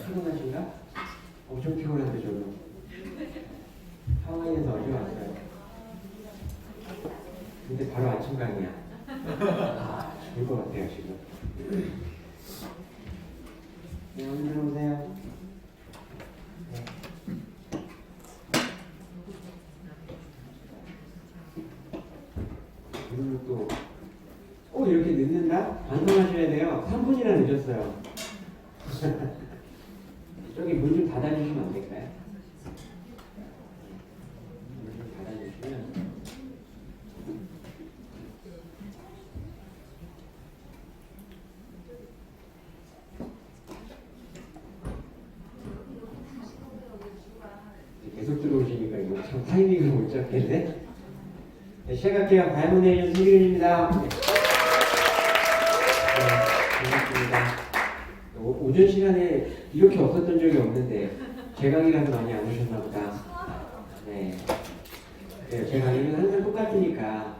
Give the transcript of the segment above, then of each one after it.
피곤하신가? 엄청 피곤한데 저도. 하와이에서 어제 왔어요. 근데 바로 아침 강이야. 좋을 것 같아요 지금. 네, 오늘 들어오세요. 네. 오늘 또 이렇게 늦는다? 반성하셔야 돼요. 3분이나 늦었어요. 저기 문 좀 닫아주시면 안 될까요? 문 좀 닫아주시면. 계속 들어오시니까 이거 참 타이밍을 못 잡겠네. 네, 시작할게요. 다이몬의 윤승길입니다. 네. 반갑습니다. 오전 시간에 이렇게 없었던 적이 없는데 제 강의라서 많이 안 오셨나 보다. 네. 제 강의는 항상 똑같으니까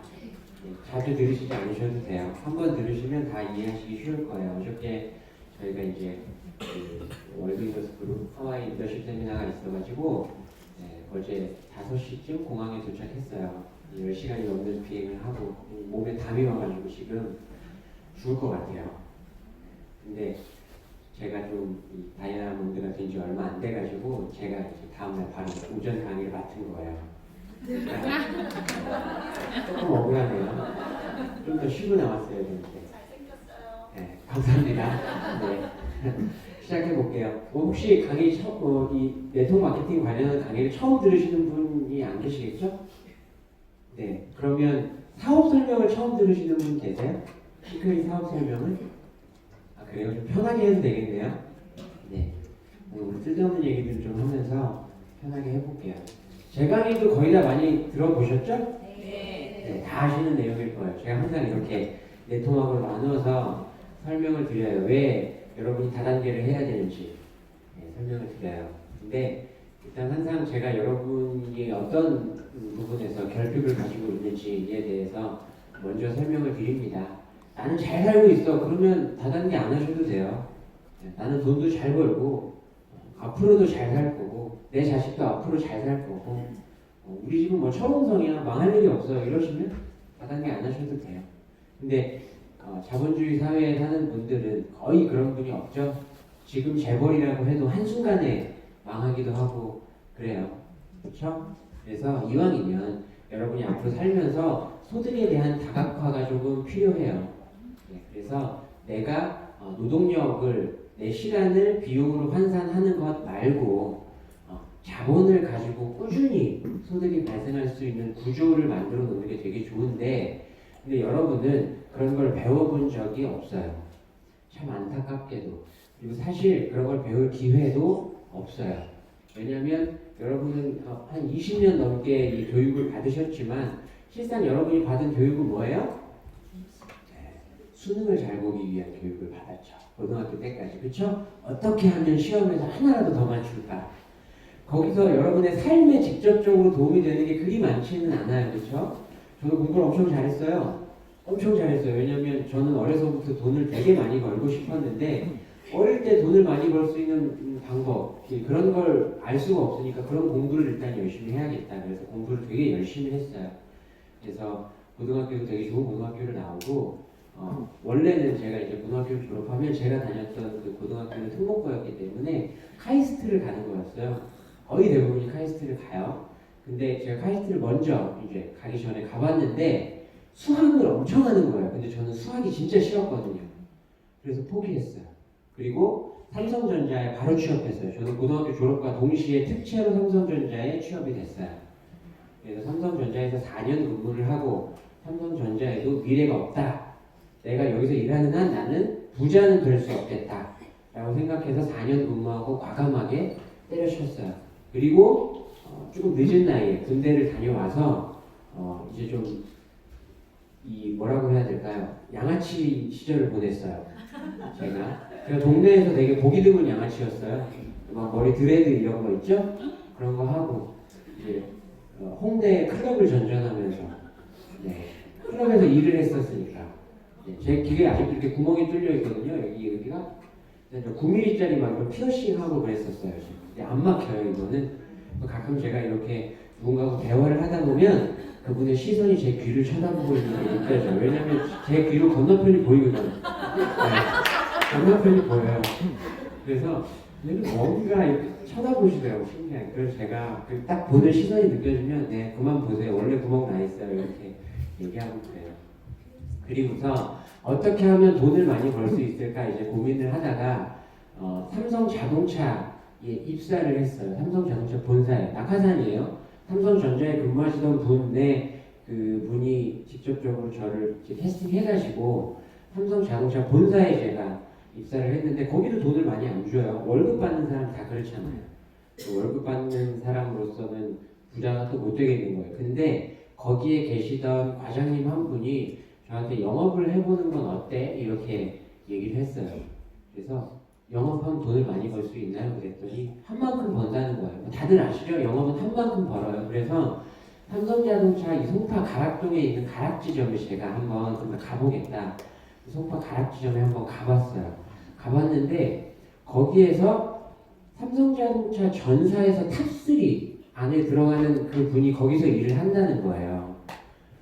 자주 들으시지 않으셔도 돼요. 한번 들으시면 다 이해하시기 쉬울 거예요. 어저께 저희가 이제 월드 리더스 그룹 하와이 리더십 세미나가 있어가지고 어제 5시쯤 공항에 도착했어요. 10시간이 넘는 비행을 하고 몸에 담이 와가지고 지금 죽을 것 같아요. 근데 제가 좀 다이아몬드가 된 지 얼마 안 돼가지고 제가 이제 다음날 바로 오전 강의를 맡은 거예요. 조금 억울하네요. 좀 더 쉬고 나왔어야 되는데. 잘생겼어요. 네, 감사합니다. 네. 시작해 볼게요. 혹시 강의 이 네트워크 마케팅 관련한 강의를 처음 들으시는 분이 안 계시겠죠? 네. 그러면 사업 설명을 처음 들으시는 분 계세요? 시크릿 사업 설명을? 그래요? 좀 편하게 해도 되겠네요. 네. 오늘 쓸데없는 얘기들 좀 하면서 편하게 해볼게요. 제 강의도 거의 다 많이 들어보셨죠? 네. 다 아시는 내용일 거예요. 제가 항상 이렇게 네트워크로 나누어서 설명을 드려요. 왜 여러분이 다단계를 해야 되는지 설명을 드려요. 근데 일단 항상 제가 여러분이 어떤 부분에서 결핍을 가지고 있는지에 대해서 먼저 설명을 드립니다. 나는 잘 살고 있어. 그러면 다단계 안 하셔도 돼요. 나는 돈도 잘 벌고 앞으로도 잘 살 거고 내 자식도 앞으로 잘 살 거고 우리 집은 뭐 처음성이야. 망할 일이 없어. 이러시면 다단계 안 하셔도 돼요. 근데 자본주의 사회에 사는 분들은 거의 그런 분이 없죠. 지금 재벌이라고 해도 한순간에 망하기도 하고 그래요. 그렇죠? 그래서 이왕이면 여러분이 앞으로 살면서 소득에 대한 다각화가 조금 필요해요. 그래서 내가 노동력을 내 시간을 비용으로 환산하는 것 말고 자본을 가지고 꾸준히 소득이 발생할 수 있는 구조를 만들어 놓는 게 되게 좋은데 근데 여러분은 그런 걸 배워본 적이 없어요. 참 안타깝게도. 그리고 사실 그런 걸 배울 기회도 없어요. 왜냐하면 여러분은 한 20년 넘게 이 교육을 받으셨지만 실상 여러분이 받은 교육은 뭐예요? 수능을 잘 보기 위한 교육을 받았죠. 고등학교 때까지. 그렇죠? 어떻게 하면 시험에서 하나라도 더 맞출까? 거기서 여러분의 삶에 직접적으로 도움이 되는 게 그리 많지는 않아요. 그렇죠? 저도 공부를 엄청 잘했어요. 엄청 잘했어요. 왜냐면 저는 어려서부터 돈을 되게 많이 벌고 싶었는데 어릴 때 돈을 많이 벌 수 있는 방법 그런 걸 알 수가 없으니까 그런 공부를 일단 열심히 해야겠다. 그래서 공부를 되게 열심히 했어요. 그래서 고등학교도 되게 좋은 고등학교를 나오고 원래는 제가 이제 고등학교를 졸업하면 제가 다녔던 그 고등학교는 특목고였기 때문에 카이스트를 가는 거였어요. 거의 대부분이 카이스트를 가요. 근데 제가 카이스트를 먼저 이제 가기 전에 가봤는데 수학을 엄청 하는 거예요. 근데 저는 수학이 진짜 싫었거든요. 그래서 포기했어요. 그리고 삼성전자에 바로 취업했어요. 저는 고등학교 졸업과 동시에 특채로 삼성전자에 취업이 됐어요. 그래서 삼성전자에서 4년 근무를 하고 삼성전자에도 미래가 없다. 내가 여기서 일하는 한 나는 부자는 될 수 없겠다. 라고 생각해서 4년 근무하고 과감하게 때려쳤어요. 그리고 조금 늦은 나이에 군대를 다녀와서 이제 좀 뭐라고 해야 될까요? 양아치 시절을 보냈어요. 제가 동네에서 되게 보기 드문 양아치였어요. 막 머리 드레드 이런 거 있죠? 그런 거 하고 이제 홍대 클럽을 전전하면서 클럽에서 일을 했었으니까 제 귀에 아직도 이렇게 구멍이 뚫려 있거든요. 여기가 9mm짜리 막 이런 피어싱하고 그랬었어요. 근데 안 막혀요 이거는. 가끔 제가 이렇게 누군가하고 대화를 하다 보면 그분의 시선이 제 귀를 쳐다보고 있는 게 느껴져요. 왜냐면 제 귀로 건너편이 보이거든요. 네, 건너편이 보여요. 그래서 뭔가 이렇게 쳐다보시더라고요. 신기하게. 그래서 제가 딱 보는 시선이 느껴지면 네 그만 보세요. 원래 구멍 나 있어요. 이렇게 얘기하고 그래요. 그리고서 어떻게 하면 돈을 많이 벌 수 있을까 이제 고민을 하다가 삼성 자동차에 입사를 했어요. 삼성 자동차 본사에 낙하산이에요. 삼성전자에 근무하시던 분의 그 분이 직접적으로 저를 캐스팅해가지고 삼성 자동차 본사에 제가 입사를 했는데 거기도 돈을 많이 안 줘요. 월급 받는 사람 다 그렇잖아요. 월급 받는 사람으로서는 부자가 또 못 되게 된 거예요. 근데 거기에 계시던 과장님 한 분이 저한테 영업을 해보는 건 어때? 이렇게 얘기를 했어요. 그래서 영업하면 돈을 많이 벌 수 있나요? 그랬더니 한 만큼 번다는 거예요. 다들 아시죠? 영업은 한 만큼 벌어요. 그래서 삼성자동차 이 송파 가락동에 있는 가락지점에 제가 한번 가보겠다. 송파 가락지점에 한번 가봤어요. 가봤는데 거기에서 삼성자동차 전사에서 탑3 안에 들어가는 그 분이 거기서 일을 한다는 거예요.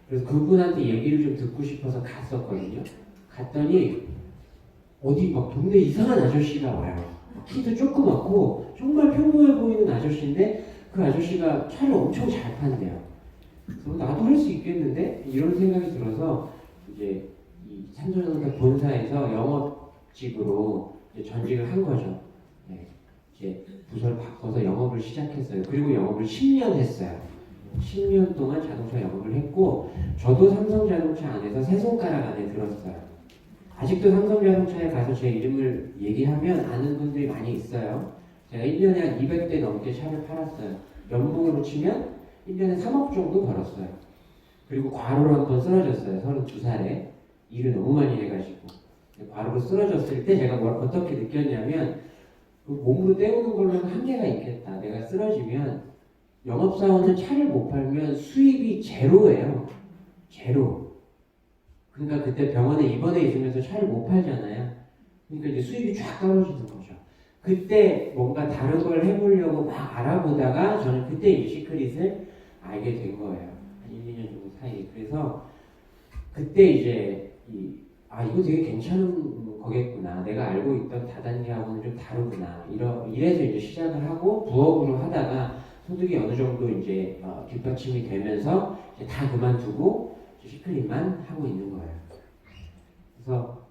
그래서 그분한테 얘기를 좀 듣고 싶어서 갔었거든요. 갔더니 어디 막 동네 이상한 아저씨가 와요. 키도 조그맣고 정말 평범해 보이는 아저씨인데 그 아저씨가 차를 엄청 잘 판대요. 그래서 나도 할 수 있겠는데 이런 생각이 들어서 이제 이 삼성자동차 본사에서 영업직으로 이제 전직을 한 거죠. 네. 이제 부서를 바꿔서 영업을 시작했어요. 그리고 영업을 10년 했어요. 10년 동안 자동차 영업을 했고 저도 삼성자동차 안에서 세 손가락 안에 들었어요. 아직도 삼성자동차에 가서 제 이름을 얘기하면 아는 분들이 많이 있어요. 제가 1년에 한 200대 넘게 차를 팔았어요. 연봉으로 치면 1년에 3억 정도 벌었어요. 그리고 과로로 한 번 쓰러졌어요. 32살에. 일을 너무 많이 해가지고. 과로로 쓰러졌을 때 제가 어떻게 느꼈냐면 그 몸으로 때우는 걸로는 한계가 있겠다. 내가 쓰러지면 영업사원은 차를 못 팔면 수입이 제로예요. 제로. 그러니까 그때 병원에 입원해 있으면서 차를 못 팔잖아요. 그러니까 이제 수입이 쫙 떨어지는 거죠. 그때 뭔가 다른 걸 해보려고 막 알아보다가 저는 그때 이 시크릿을 알게 된 거예요. 한 1, 2년 정도 사이. 그래서 그때 이제 이거 되게 괜찮은 거겠구나. 내가 알고 있던 다단계하고는 좀 다르구나. 이래서 이제 시작을 하고 부업으로 하다가 소득이 어느 정도 이제 뒷받침이 되면서 이제 다 그만두고 시크릿만 하고 있는 거예요. 그래서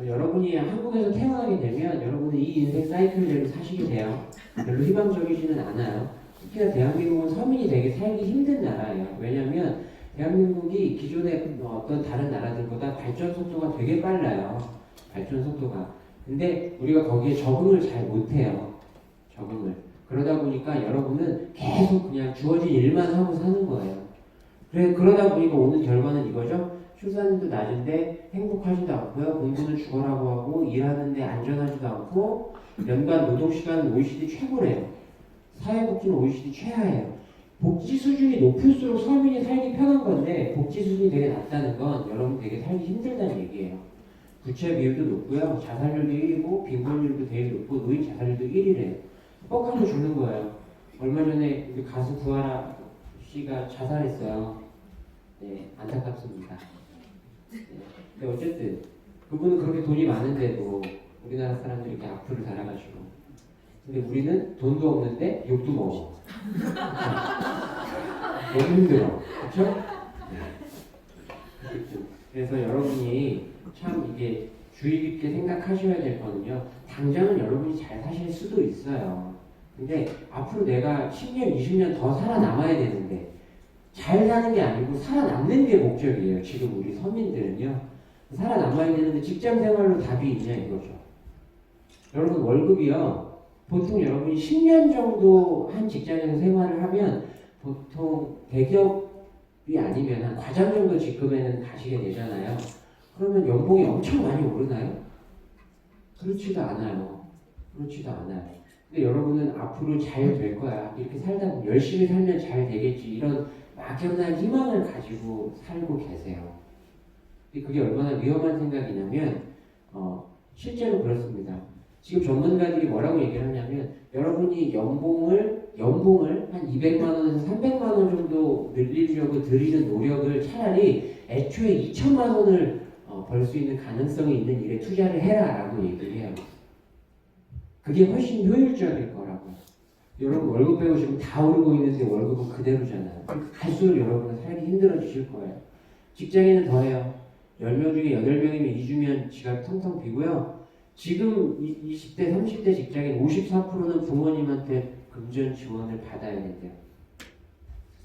여러분이 한국에서 태어나게 되면 여러분은 이 인생 사이클대로 사시게 돼요. 별로 희망적이지는 않아요. 특히나 대한민국은 서민이 되게 살기 힘든 나라예요. 왜냐하면 대한민국이 기존의 어떤 다른 나라들보다 발전 속도가 되게 빨라요. 발전 속도가. 근데 우리가 거기에 적응을 잘 못해요. 적응을. 그러다 보니까 여러분은 계속 그냥 주어진 일만 하고 사는 거예요. 그러다 보니까 오는 결과는 이거죠. 출산율도 낮은데 행복하지도 않고요. 공부는 죽어라고 하고 일하는데 안전하지도 않고 연간 노동시간은 OECD 최고래요. 사회복지는 OECD 최하예요. 복지 수준이 높을수록 서민이 살기 편한 건데 복지 수준이 되게 낮다는 건 여러분 되게 살기 힘들다는 얘기예요. 부채 비율도 높고요. 자살률도 1위고 빈곤율도 되게 높고 노인 자살률도 1위래요. 뻑하면 죽는 거예요. 얼마 전에 우리 가수 구하라 씨가 자살했어요. 네, 안타깝습니다. 네. 근데 어쨌든 그분은 그렇게 돈이 많은데도 우리나라 사람들이 이렇게 악플을 달아가지고 근데 우리는 돈도 없는데 욕도 먹어. 너무 힘들어. 그렇죠? 네. 그래서 여러분이 참 이게 주의 깊게 생각하셔야 될 거는요. 당장은 여러분이 잘 사실 수도 있어요. 근데 앞으로 내가 10년, 20년 더 살아남아야 되는데 잘 사는 게 아니고 살아남는 게 목적이에요. 지금 우리 서민들은요. 살아남아야 되는데 직장 생활로 답이 있냐 이거죠. 여러분 월급이요. 보통 여러분이 10년 정도 한 직장에서 생활을 하면 보통 대기업이 아니면 한 과장 정도 직급에는 가시게 되잖아요. 그러면 연봉이 엄청 많이 오르나요? 그렇지도 않아요. 그렇지도 않아요. 근데 여러분은 앞으로 잘 될 거야. 이렇게 살다 보면 열심히 살면 잘 되겠지. 이런 막연한 희망을 가지고 살고 계세요. 근데 그게 얼마나 위험한 생각이냐면 실제로 그렇습니다. 지금 전문가들이 뭐라고 얘기를 하냐면 여러분이 연봉을 한 200만 원에서 300만 원 정도 늘리려고 들이는 노력을 차라리 애초에 2천만 원을 벌 수 있는 가능성이 있는 일에 투자를 해라라고 얘기를 해요. 그게 훨씬 효율적일 거라고. 여러분 월급 빼고 지금 다 오르고 있는데 월급은 그대로잖아요. 갈수록 여러분은 살기 힘들어지실 거예요. 직장인은 더해요. 10명 중에 8명이면 2주면 지갑 텅텅 비고요. 지금 20대, 30대 직장인 54%는 부모님한테 금전 지원을 받아야 된대요.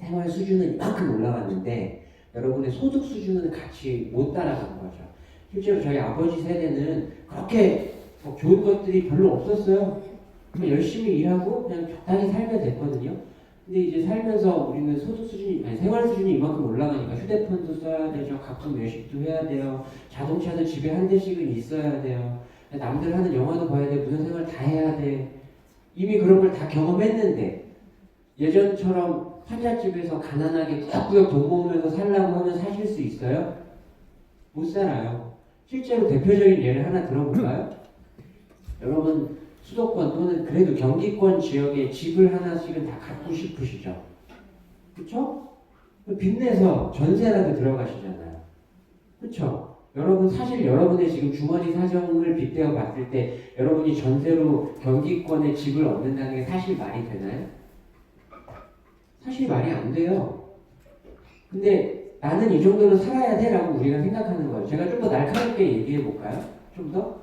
생활 수준은 이만큼 올라갔는데 여러분의 소득 수준은 같이 못 따라가는 거죠. 실제로 저희 아버지 세대는 그렇게 좋은 것들이 별로 없었어요. 그냥 열심히 일하고 그냥 적당히 살면 됐거든요. 근데 이제 살면서 우리는 소득 수준이, 아니 생활 수준이 이만큼 올라가니까 휴대폰도 써야 되죠. 가끔 외식도 해야 돼요. 자동차도 집에 한 대씩은 있어야 돼요. 남들 하는 영화도 봐야 돼. 문화생활 다 해야 돼. 이미 그런 걸 다 경험했는데 예전처럼 판잣집에서 가난하게 꾸역꾸역 돈 모으면서 살라고 하면 사실 수 있어요? 못 살아요. 실제로 대표적인 예를 하나 들어볼까요? 여러분 수도권 또는 그래도 경기권 지역에 집을 하나씩은 다 갖고 싶으시죠? 그쵸? 빚내서 전세라도 들어가시잖아요. 그쵸? 여러분 사실 여러분의 지금 주머니 사정을 빗대어 봤을 때 여러분이 전세로 경기권에 집을 얻는다는 게 사실 말이 되나요? 사실 말이 안 돼요. 근데 나는 이 정도는 살아야 돼 라고 우리가 생각하는 거예요. 제가 좀 더 날카롭게 얘기해 볼까요? 좀 더?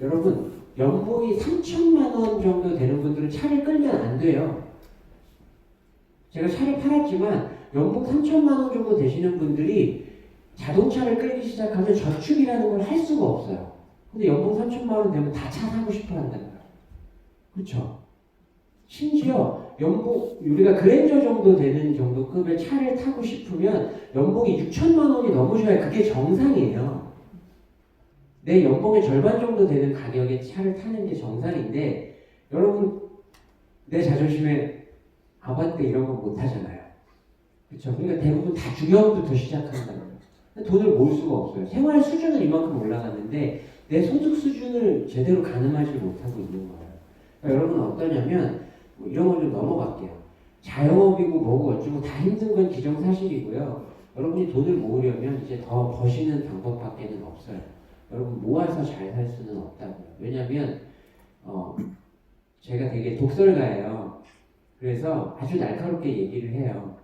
여러분 연봉이 3천만 원 정도 되는 분들은 차를 끌면 안 돼요. 제가 차를 팔았지만 연봉 3천만 원 정도 되시는 분들이 자동차를 끌기 시작하면 저축이라는 걸 할 수가 없어요. 근데 연봉 3천만 원 되면 다 차 사고 싶어 한다는 거예요. 그렇죠? 심지어 연봉 우리가 그랜저 정도 되는 정도 급의 차를 타고 싶으면 연봉이 6천만 원이 넘으셔야 그게 정상이에요. 내 연봉의 절반 정도 되는 가격의 차를 타는 게 정상인데 여러분 내 자존심에 아반떼 이런 거 못 하잖아요. 그렇죠? 그러니까 대부분 다 중형부터 시작한다는 거예요. 돈을 모을 수가 없어요. 생활 수준은 이만큼 올라갔는데 내 소득 수준을 제대로 가늠하지 못하고 있는 거예요. 그러니까 여러분은 어떠냐면 뭐 이런 걸 좀 넘어갈게요. 자영업이고 뭐고 어쩌고 다 힘든 건 기정사실이고요. 여러분이 돈을 모으려면 이제 더 버시는 방법밖에는 없어요. 여러분 모아서 잘 살 수는 없다고요. 왜냐면 제가 되게 독설가예요. 그래서 아주 날카롭게 얘기를 해요.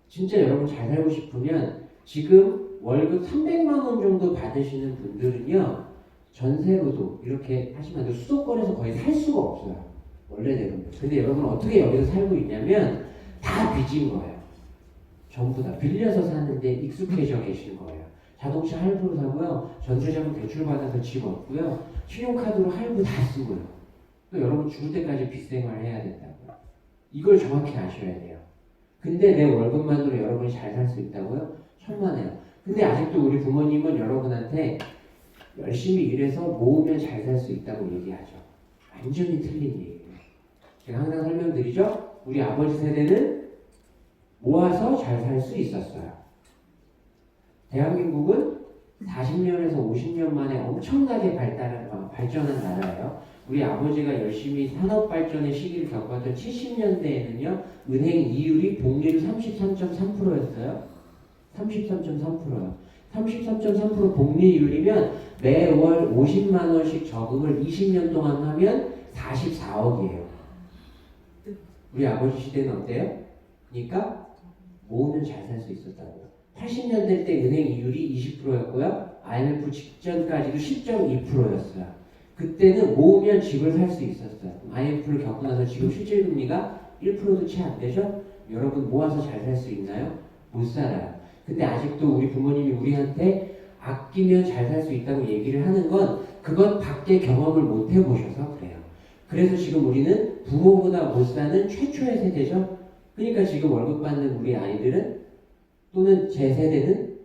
진짜 여러분 잘 살고 싶으면 지금 월급 300만 원 정도 받으시는 분들은요. 전세로도 이렇게 하시면 안 돼요. 수도권에서 거의 살 수가 없어요. 원래대로. 근데 여러분 어떻게 여기서 살고 있냐면 다 빚인 거예요. 전부 다 빌려서 사는데 익숙해져 계신 거예요. 자동차 할부로 사고요. 전세자금 대출받아서 집 얻고요. 신용카드로 할부 다 쓰고요. 또 여러분 죽을 때까지 빚생활 해야 된다고요. 이걸 정확히 아셔야 돼요. 근데 내 월급만으로 여러분이 잘 살 수 있다고요? 천만에요. 근데 아직도 우리 부모님은 여러분한테 열심히 일해서 모으면 잘 살 수 있다고 얘기하죠. 완전히 틀린 얘기예요. 제가 항상 설명드리죠. 우리 아버지 세대는 모아서 잘 살 수 있었어요. 대한민국은 40년에서 50년 만에 엄청나게 발전한 나라예요. 우리 아버지가 열심히 산업발전의 시기를 겪었던 70년대에는요. 은행 이율이 복리율 33.3%였어요. 33.3%요. 33.3% 복리율이면 매월 50만 원씩 저금을 20년 동안 하면 44억이에요. 우리 아버지 시대는 어때요? 그러니까 모으면 잘 살 수 있었다고요. 80년대 때 은행 이율이 20%였고요. IMF 직전까지도 10.2%였어요. 그때는 모으면 집을 살 수 있었어요. IMF를 겪고 나서 지금 실질금리가 1%도 채 안 되죠? 여러분 모아서 잘 살 수 있나요? 못 살아요. 근데 아직도 우리 부모님이 우리한테 아끼면 잘 살 수 있다고 얘기를 하는 건 그것 밖에 경험을 못 해보셔서 그래요. 그래서 지금 우리는 부모보다 못 사는 최초의 세대죠. 그러니까 지금 월급 받는 우리 아이들은 또는 제 세대는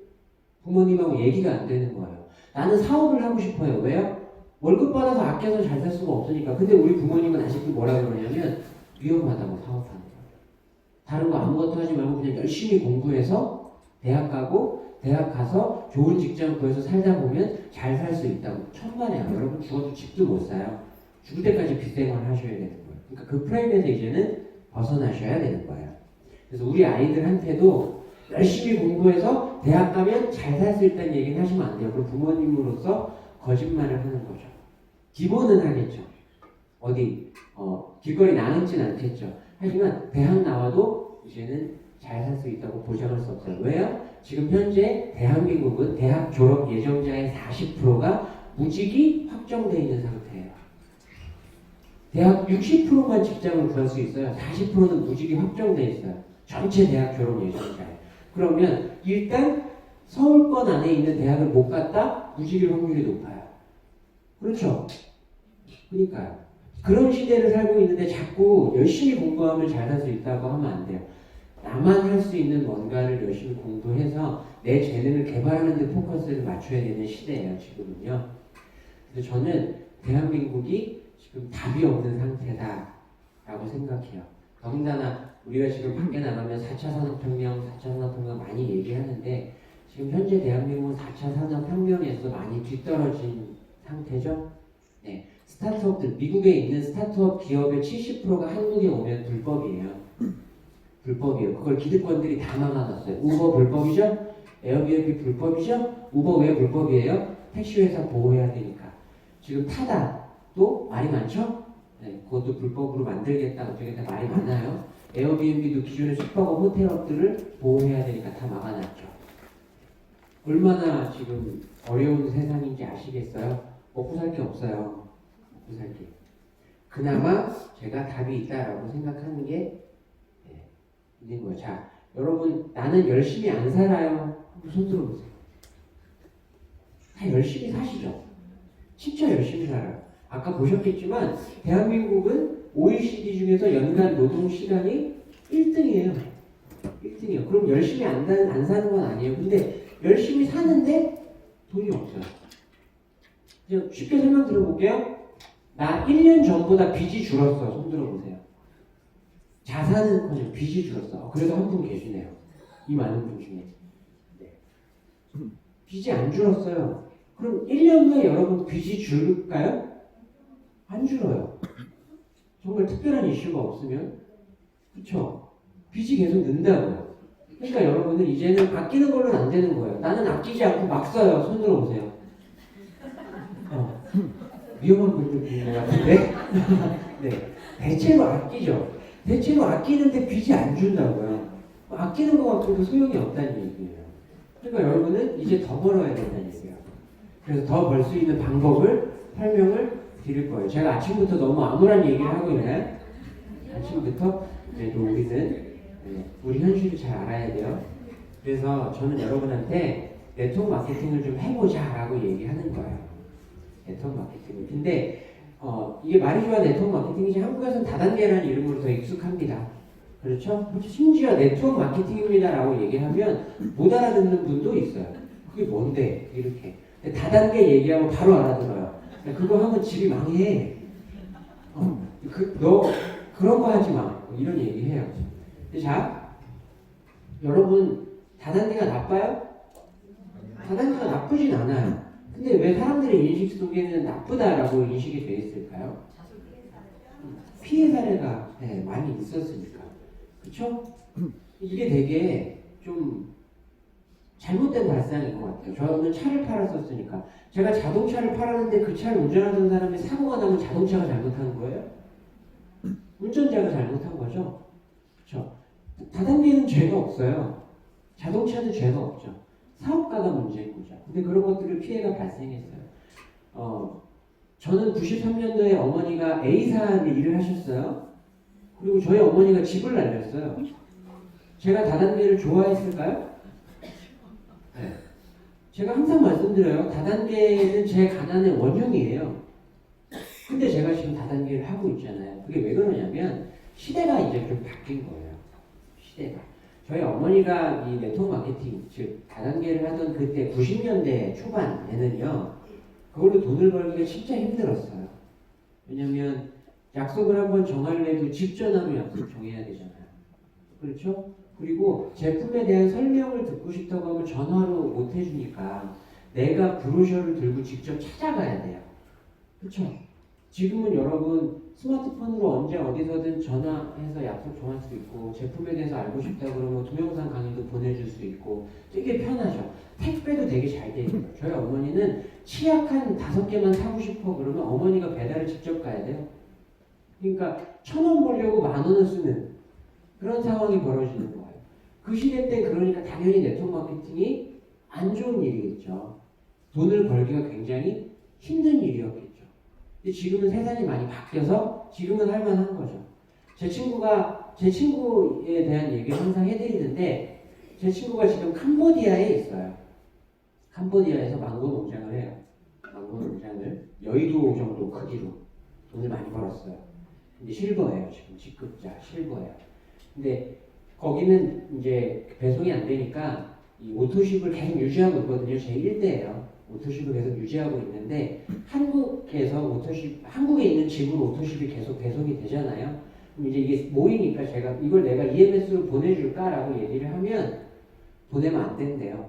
부모님하고 얘기가 안 되는 거예요. 나는 사업을 하고 싶어요. 왜요? 월급 받아서 아껴서 잘 살 수가 없으니까. 근데 우리 부모님은 아직도 뭐라 그러냐면 위험하다고 사업하는 거예요. 다른 거 아무것도 하지 말고 그냥 열심히 공부해서 대학 가고 대학 가서 좋은 직장 구해서 살다 보면 잘 살 수 있다고. 천만에요. 여러분 죽어도 집도 못 사요. 죽을 때까지 빚생활 하셔야 되는 거예요. 그러니까 그 프레임에서 이제는 벗어나셔야 되는 거예요. 그래서 우리 아이들한테도 열심히 공부해서 대학 가면 잘 살 수 있다는 얘기는 하시면 안 돼요. 그럼 부모님으로서 거짓말을 하는 거죠. 기본은 하겠죠. 어디 길거리 나앉진 않겠죠. 하지만 대학 나와도 이제는 잘 살 수 있다고 보장할 수 없어요. 왜요? 지금 현재 대한민국은 대학 졸업 예정자의 40%가 무직이 확정되어 있는 상태예요. 대학 60%만 직장을 구할 수 있어요. 40%는 무직이 확정되어 있어요. 전체 대학 졸업 예정자에. 그러면 일단 서울권 안에 있는 대학을 못 갔다 무직일 확률이 높아요. 그렇죠? 그러니까요. 그런 시대를 살고 있는데 자꾸 열심히 공부하면 잘 살 수 있다고 하면 안 돼요. 나만 할 수 있는 뭔가를 열심히 공부해서 내 재능을 개발하는 데 포커스를 맞춰야 되는 시대예요, 지금은요. 그래서 저는 대한민국이 지금 답이 없는 상태다라고 생각해요. 더군다나 우리가 지금 밖에 나가면 4차 산업혁명, 4차 산업혁명 많이 얘기하는데 지금 현재 대한민국은 4차 산업혁명에서 많이 뒤떨어진 상태죠. 네. 스타트업들, 미국에 있는 스타트업 기업의 70%가 한국에 오면 불법이에요. 불법이에요. 그걸 기득권들이 다 막아놨어요. 우버 불법이죠? 에어비앤비 불법이죠? 우버 왜 불법이에요? 택시회사 보호해야 되니까. 지금 타다도 말이 많죠? 네, 그것도 불법으로 만들겠다, 어쩌겠다 말이 많아요. 에어비앤비도 기존의 숙박업 호텔업들을 보호해야 되니까 다 막아놨죠. 얼마나 지금 어려운 세상인지 아시겠어요? 먹고 살 게 없어요. 먹고 살 게. 그나마 제가 답이 있다라고 생각하는 게 있는 거예요. 자, 여러분 나는 열심히 안 살아요. 한번 손 들어보세요. 다 열심히 사시죠. 진짜 열심히 살아요. 아까 보셨겠지만 대한민국은 OECD 중에서 연간 노동 시간이 1등이에요. 1등이에요. 그럼 열심히 안 사는 건 아니에요. 근데 열심히 사는데 돈이 없어요. 그냥 쉽게 설명 드려볼게요. 나 1년 전보다 빚이 줄었어. 손 들어보세요. 자산은 커녕 빚이 줄었어. 그래도 한 분 계시네요. 이 많은 분 중에. 네. 빚이 안 줄었어요. 그럼 1년 후에 여러분 빚이 줄까요? 안 줄어요. 정말 특별한 이슈가 없으면. 그쵸? 빚이 계속 는다고요. 그러니까 여러분은 이제는 아끼는 걸로는 안 되는 거예요. 나는 아끼지 않고 막 써요. 손 들어보세요. 위험한 분들 보는 것 같은데? 네. 대체로 아끼죠. 대체로 아끼는데 빚이 안 준다고요. 아끼는 것 같고도 소용이 없다는 얘기예요. 그러니까 여러분은 이제 더 벌어야 된다는 얘기예요. 그래서 더 벌 수 있는 방법을 설명을 드릴 거예요. 제가 아침부터 너무 암울한 얘기를 하고 있나요? 아침부터? 그래도 우리는 우리 현실을 잘 알아야 돼요. 그래서 저는 여러분한테 네트워크 마케팅을 좀 해보자 라고 얘기하는 거예요. 네트워크 마케팅을. 근데 이게 말이 좋아 네트워크 마케팅이지 한국에서는 다단계라는 이름으로 더 익숙합니다. 그렇죠? 심지어 네트워크 마케팅입니다라고 얘기하면 못 알아듣는 분도 있어요. 그게 뭔데? 이렇게. 다단계 얘기하면 바로 알아들어요. 그거 하면 집이 망해. 너 그런 거 하지 마. 이런 얘기해요. 자, 여러분 다단계가 나빠요? 다단계가 나쁘진 않아요. 근데 왜 사람들의 인식 속에는 나쁘다라고 인식이 되어 있을까요? 피해 사례가 많이 있었으니까. 그쵸? 이게 되게 좀 잘못된 발상인 것 같아요. 저는 차를 팔았었으니까. 제가 자동차를 팔았는데 그 차를 운전하던 사람이 사고가 나면 자동차가 잘못한 거예요? 운전자가 잘못한 거죠? 그쵸? 다단계는 죄가 없어요. 자동차도 죄가 없죠. 사업가가 문제인 거죠. 근데 그런 것들을 피해가 발생했어요. 저는 93년도에 어머니가 A사를 일을 하셨어요. 그리고 저희 어머니가 집을 날렸어요. 제가 다단계를 좋아했을까요? 네. 제가 항상 말씀드려요. 다단계는 제 가난의 원흉이에요. 근데 제가 지금 다단계를 하고 있잖아요. 그게 왜 그러냐면 시대가 이제 좀 바뀐 거예요. 시대가. 저희 어머니가 이 네트워크 마케팅, 즉 다단계를 하던 그때 90년대 초반에는요. 그걸로 돈을 벌기가 진짜 힘들었어요. 왜냐면 약속을 한번 정하려도 집 전화로 약속 정해야 되잖아요. 그렇죠? 그리고 제품에 대한 설명을 듣고 싶다고 하면 전화로 못 해주니까 내가 브로셔를 들고 직접 찾아가야 돼요. 그쵸? 지금은 여러분 스마트폰으로 언제 어디서든 전화해서 약속 정할 수 있고 제품에 대해서 알고 싶다 그러면 동영상 강의도 보내줄 수 있고 되게 편하죠. 택배도 되게 잘 돼 있어요. 저희 어머니는 치약 한 5개만 사고 싶어 그러면 어머니가 배달을 직접 가야 돼요. 그러니까 1,000원 벌려고 10,000원을 쓰는 그런 상황이 벌어지는 거예요. 그 시대 때 그러니까 당연히 네트워크 마케팅이 안 좋은 일이겠죠. 돈을 벌기가 굉장히 힘든 일이었겠죠. 근데 지금은 세상이 많이 바뀌어서 지금은 할만한 거죠. 제 친구에 대한 얘기를 항상 해드리는데 제 친구가 지금 캄보디아에 있어요. 캄보디아에서 망고 농장을 해요. 망고 농장을 여의도 정도 크기로 돈을 많이 벌었어요. 근데 실버예요. 지금 직급자 실버예요. 근데 거기는 이제 배송이 안 되니까 이 오토십을 계속 유지하고 있거든요. 제 1대예요. 오토십을 계속 유지하고 있는데 한국에서 한국에 있는 집으로 오토십이 계속 배송이 되잖아요. 그럼 이제 이게 모이니까 제가 이걸 내가 EMS로 보내줄까라고 얘기를 하면 보내면 안 된대요.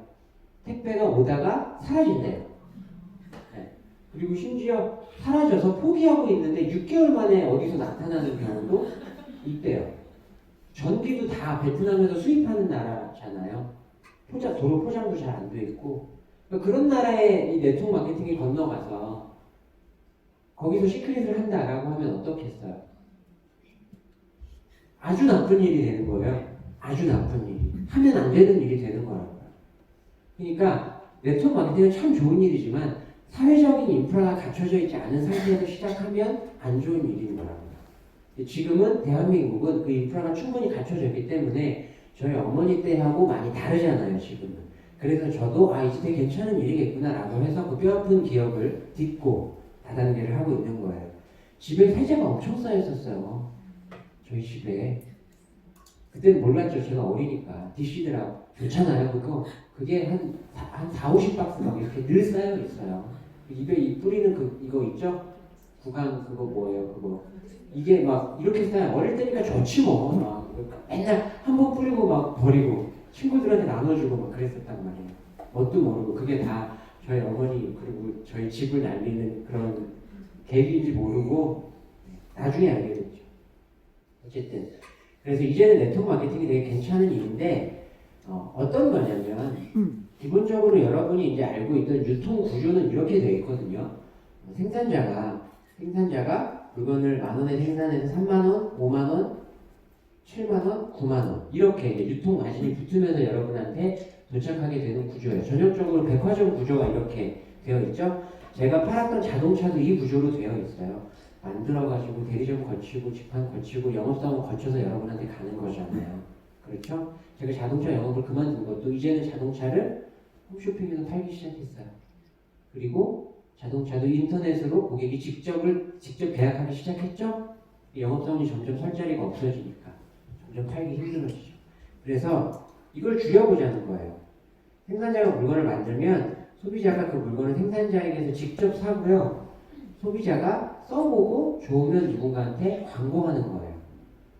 택배가 오다가 사라진대요. 네. 그리고 심지어 사라져서 포기하고 있는데 6개월 만에 어디서 나타나는 경우도 있대요. 전기도 다 베트남에서 수입하는 나라잖아요. 도로 포장도 잘 안 돼 있고 그러니까 그런 나라에 이 네트워크 마케팅이 건너가서 거기서 시크릿을 한다라고 하면 어떻겠어요? 아주 나쁜 일이 되는 거예요. 아주 나쁜 일이. 하면 안 되는 일이 되는 거라고요. 그러니까 네트워크 마케팅은 참 좋은 일이지만 사회적인 인프라가 갖춰져 있지 않은 상태에서 시작하면 안 좋은 일인 거라고요. 지금은 대한민국은 그 인프라가 충분히 갖춰져 있기 때문에 저희 어머니 때하고 많이 다르잖아요, 지금은. 그래서 저도 이제 되게 괜찮은 일이겠구나라고 해서 그 뼈아픈 기억을 딛고 다단계를 하고 있는 거예요. 집에 세제가 엄청 쌓였었어요. 저희 집에. 그때는 몰랐죠. 제가 어리니까. DC들하고. 좋잖아요. 그게 한 4, 50박스 막 이렇게 늘 쌓여 있어요. 입에 뿌리는 이거 있죠? 구강 그거 뭐예요? 그거. 이게 막 이렇게 쌓여. 어릴 때니까 좋지 뭐. 막 맨날 한 번 뿌리고 막 버리고 친구들한테 나눠주고 막 그랬었단 말이에요. 뭣도 모르고 그게 다 저희 어머니 그리고 저희 집을 날리는 그런 계기인지 모르고 나중에 알게 됐죠. 어쨌든 그래서 이제는 네트워크 마케팅이 되게 괜찮은 일인데 어떤 거냐면 기본적으로 여러분이 이제 알고 있던 유통 구조는 이렇게 되어 있거든요. 생산자가 물건을 10,000원에 생산해서 30,000원, 50,000원, 70,000원, 90,000원 이렇게 이제 유통 마진이 붙으면서 여러분한테 도착하게 되는 구조예요. 전형적으로 백화점 구조가 이렇게 되어 있죠. 제가 팔았던 자동차도 이 구조로 되어 있어요. 만들어가지고 대리점 거치고 집판 거치고 영업사원 거쳐서 여러분한테 가는 거잖아요. 그렇죠? 제가 자동차 영업을 그만둔 것도 이제는 자동차를 홈쇼핑에서 팔기 시작했어요. 그리고 자동차도 인터넷으로 고객이 직접 계약하기 시작했죠? 영업사원이 점점 설 자리가 없어지니까 점점 팔기 힘들어지죠. 그래서 이걸 줄여보자는 거예요. 생산자가 물건을 만들면 소비자가 그 물건을 생산자에게서 직접 사고요. 소비자가 써보고 좋으면 누군가한테 광고하는 거예요.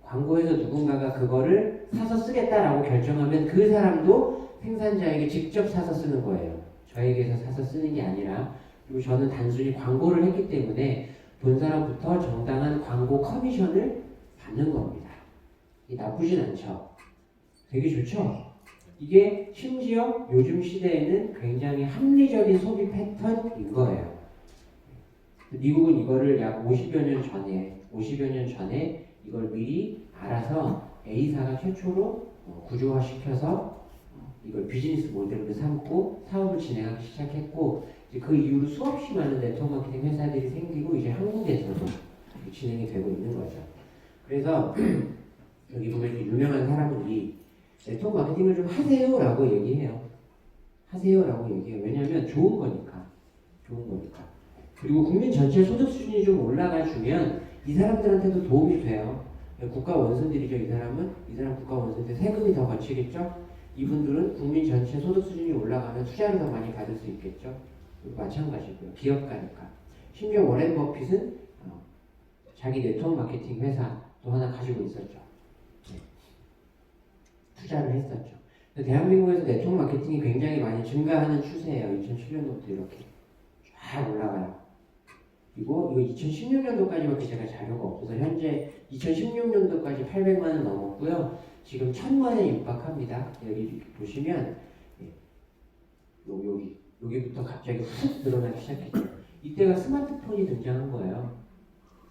광고해서 누군가가 그거를 사서 쓰겠다라고 결정하면 그 사람도 생산자에게 직접 사서 쓰는 거예요. 저에게서 사서 쓰는 게 아니라. 그리고 저는 단순히 광고를 했기 때문에 본 사람부터 정당한 광고 커미션을 받는 겁니다. 이게 나쁘진 않죠. 되게 좋죠? 이게 심지어 요즘 시대에는 굉장히 합리적인 소비 패턴인 거예요. 미국은 이거를 약 50여 년 전에 이걸 미리 알아서 A사가 최초로 구조화시켜서 이걸 비즈니스 모델로 삼고 사업을 진행하기 시작했고 이제 그 이후로 수없이 많은 네트워크 마케팅 회사들이 생기고 이제 한국에서도 진행이 되고 있는 거죠. 그래서 여기 보면 유명한 사람들이 네트워크 마케팅을 좀 하세요라고 얘기해요. 왜냐하면 좋은 거니까. 그리고 국민 전체 소득 수준이 좀 올라가주면 이 사람들한테도 도움이 돼요. 국가 원수들이죠. 이 사람 국가 원수인데 세금이 더 거치겠죠. 이분들은 국민 전체 소득 수준이 올라가면 투자를 더 많이 받을 수 있겠죠. 마찬가지고요. 기업가니까. 심지어 워렌 버핏은 자기 네트워크 마케팅 회사 또 하나 가지고 있었죠. 투자를 했었죠. 대한민국에서 네트워크 마케팅이 굉장히 많이 증가하는 추세예요. 2007년도부터 이렇게 쫙 올라가요. 그리고 이거 2016년도까지밖에 제가 자료가 없어서 현재 2016년도까지 800만 원 넘었고요. 지금 1000만 원에 육박합니다. 여기 보시면 여기부터 갑자기 훅 늘어나기 시작했죠. 이때가 스마트폰이 등장한 거예요.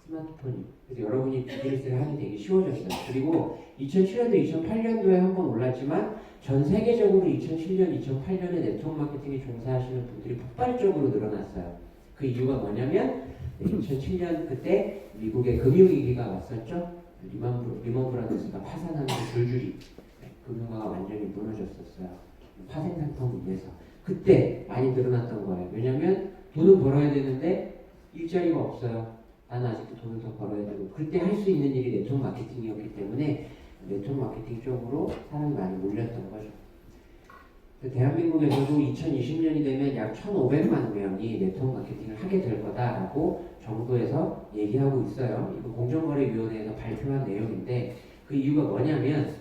스마트폰이. 그래서 여러분이 비즈니스를 하기 되게 쉬워졌어요. 그리고 2007년도, 2008년도에 한번 올랐지만 전 세계적으로 2007년, 2008년에 네트워크 마케팅에 종사하시는 분들이 폭발적으로 늘어났어요. 그 이유가 뭐냐면 2007년 그때 미국의 금융위기가 왔었죠. 리먼 브라더스가 파산하면서 줄줄이 금융화가 완전히 무너졌었어요. 파생상품을 위해서. 그때 많이 늘어났던 거예요. 왜냐면 돈을 벌어야 되는데 일자리가 없어요. 나는 아직도 돈을 더 벌어야 되고. 그때 할 수 있는 일이 네트워크 마케팅이었기 때문에 네트워크 마케팅 쪽으로 사람이 많이 몰렸던 거죠. 대한민국에서도 2020년이 되면 약 1,500만 명이 네트워크 마케팅을 하게 될 거다라고 정부에서 얘기하고 있어요. 이거 공정거래위원회에서 발표한 내용인데 그 이유가 뭐냐면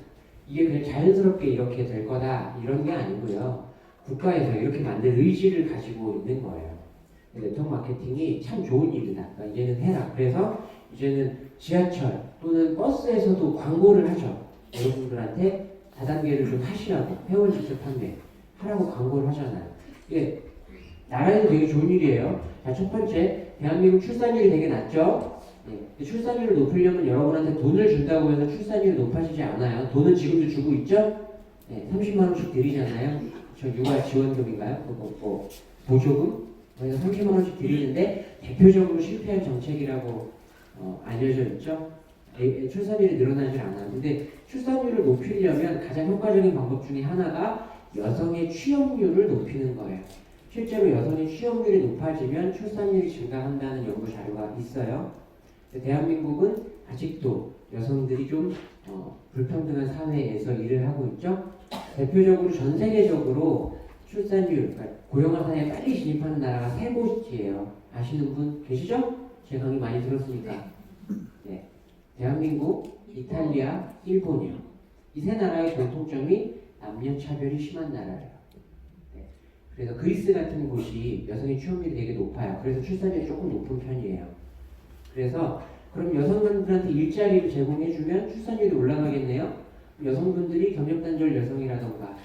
이게 그냥 자연스럽게 이렇게 될 거다 이런 게 아니고요. 국가에서 이렇게 만들 의지를 가지고 있는 거예요. 네트워크 마케팅이 참 좋은 일이다. 그러니까 이제는 해라. 그래서 이제는 지하철 또는 버스에서도 광고를 하죠. 여러분들한테 다단계를 좀 하시라고 회원 직접 판매 하라고 광고를 하잖아요. 이게 나라에도 되게 좋은 일이에요. 자, 첫 번째, 대한민국 출산율이 되게 낮죠. 네. 출산율을 높이려면 여러분한테 돈을 준다고 해서 출산율이 높아지지 않아요. 돈은 지금도 주고 있죠. 네, 30만 원씩 드리잖아요. 저 육아 지원금인가요? 그거 보조금? 그래서 30만 원씩 드리는데 대표적으로 실패한 정책이라고 알려져 있죠. 출산율이 늘어나질 않아요. 근데 출산율을 높이려면 가장 효과적인 방법 중에 하나가 여성의 취업률을 높이는 거예요. 실제로 여성의 취업률이 높아지면 출산율이 증가한다는 연구 자료가 있어요. 대한민국은 아직도 여성들이 좀 불평등한 사회에서 일을 하고 있죠. 대표적으로 전 세계적으로 출산율, 그러니까 고령화 사회에 빨리 진입하는 나라가 세 곳이에요. 아시는 분 계시죠? 제 강의 많이 들었으니까. 네. 대한민국, 이탈리아, 일본이요. 이 세 나라의 공통점이 남녀 차별이 심한 나라예요. 네. 그래서 그리스 같은 곳이 여성의 취업률이 되게 높아요. 그래서 출산율이 조금 높은 편이에요. 그래서 그럼 여성분들한테 일자리를 제공해주면 출산율이 올라가겠네요. 여성분들이 경력단절 여성이라던가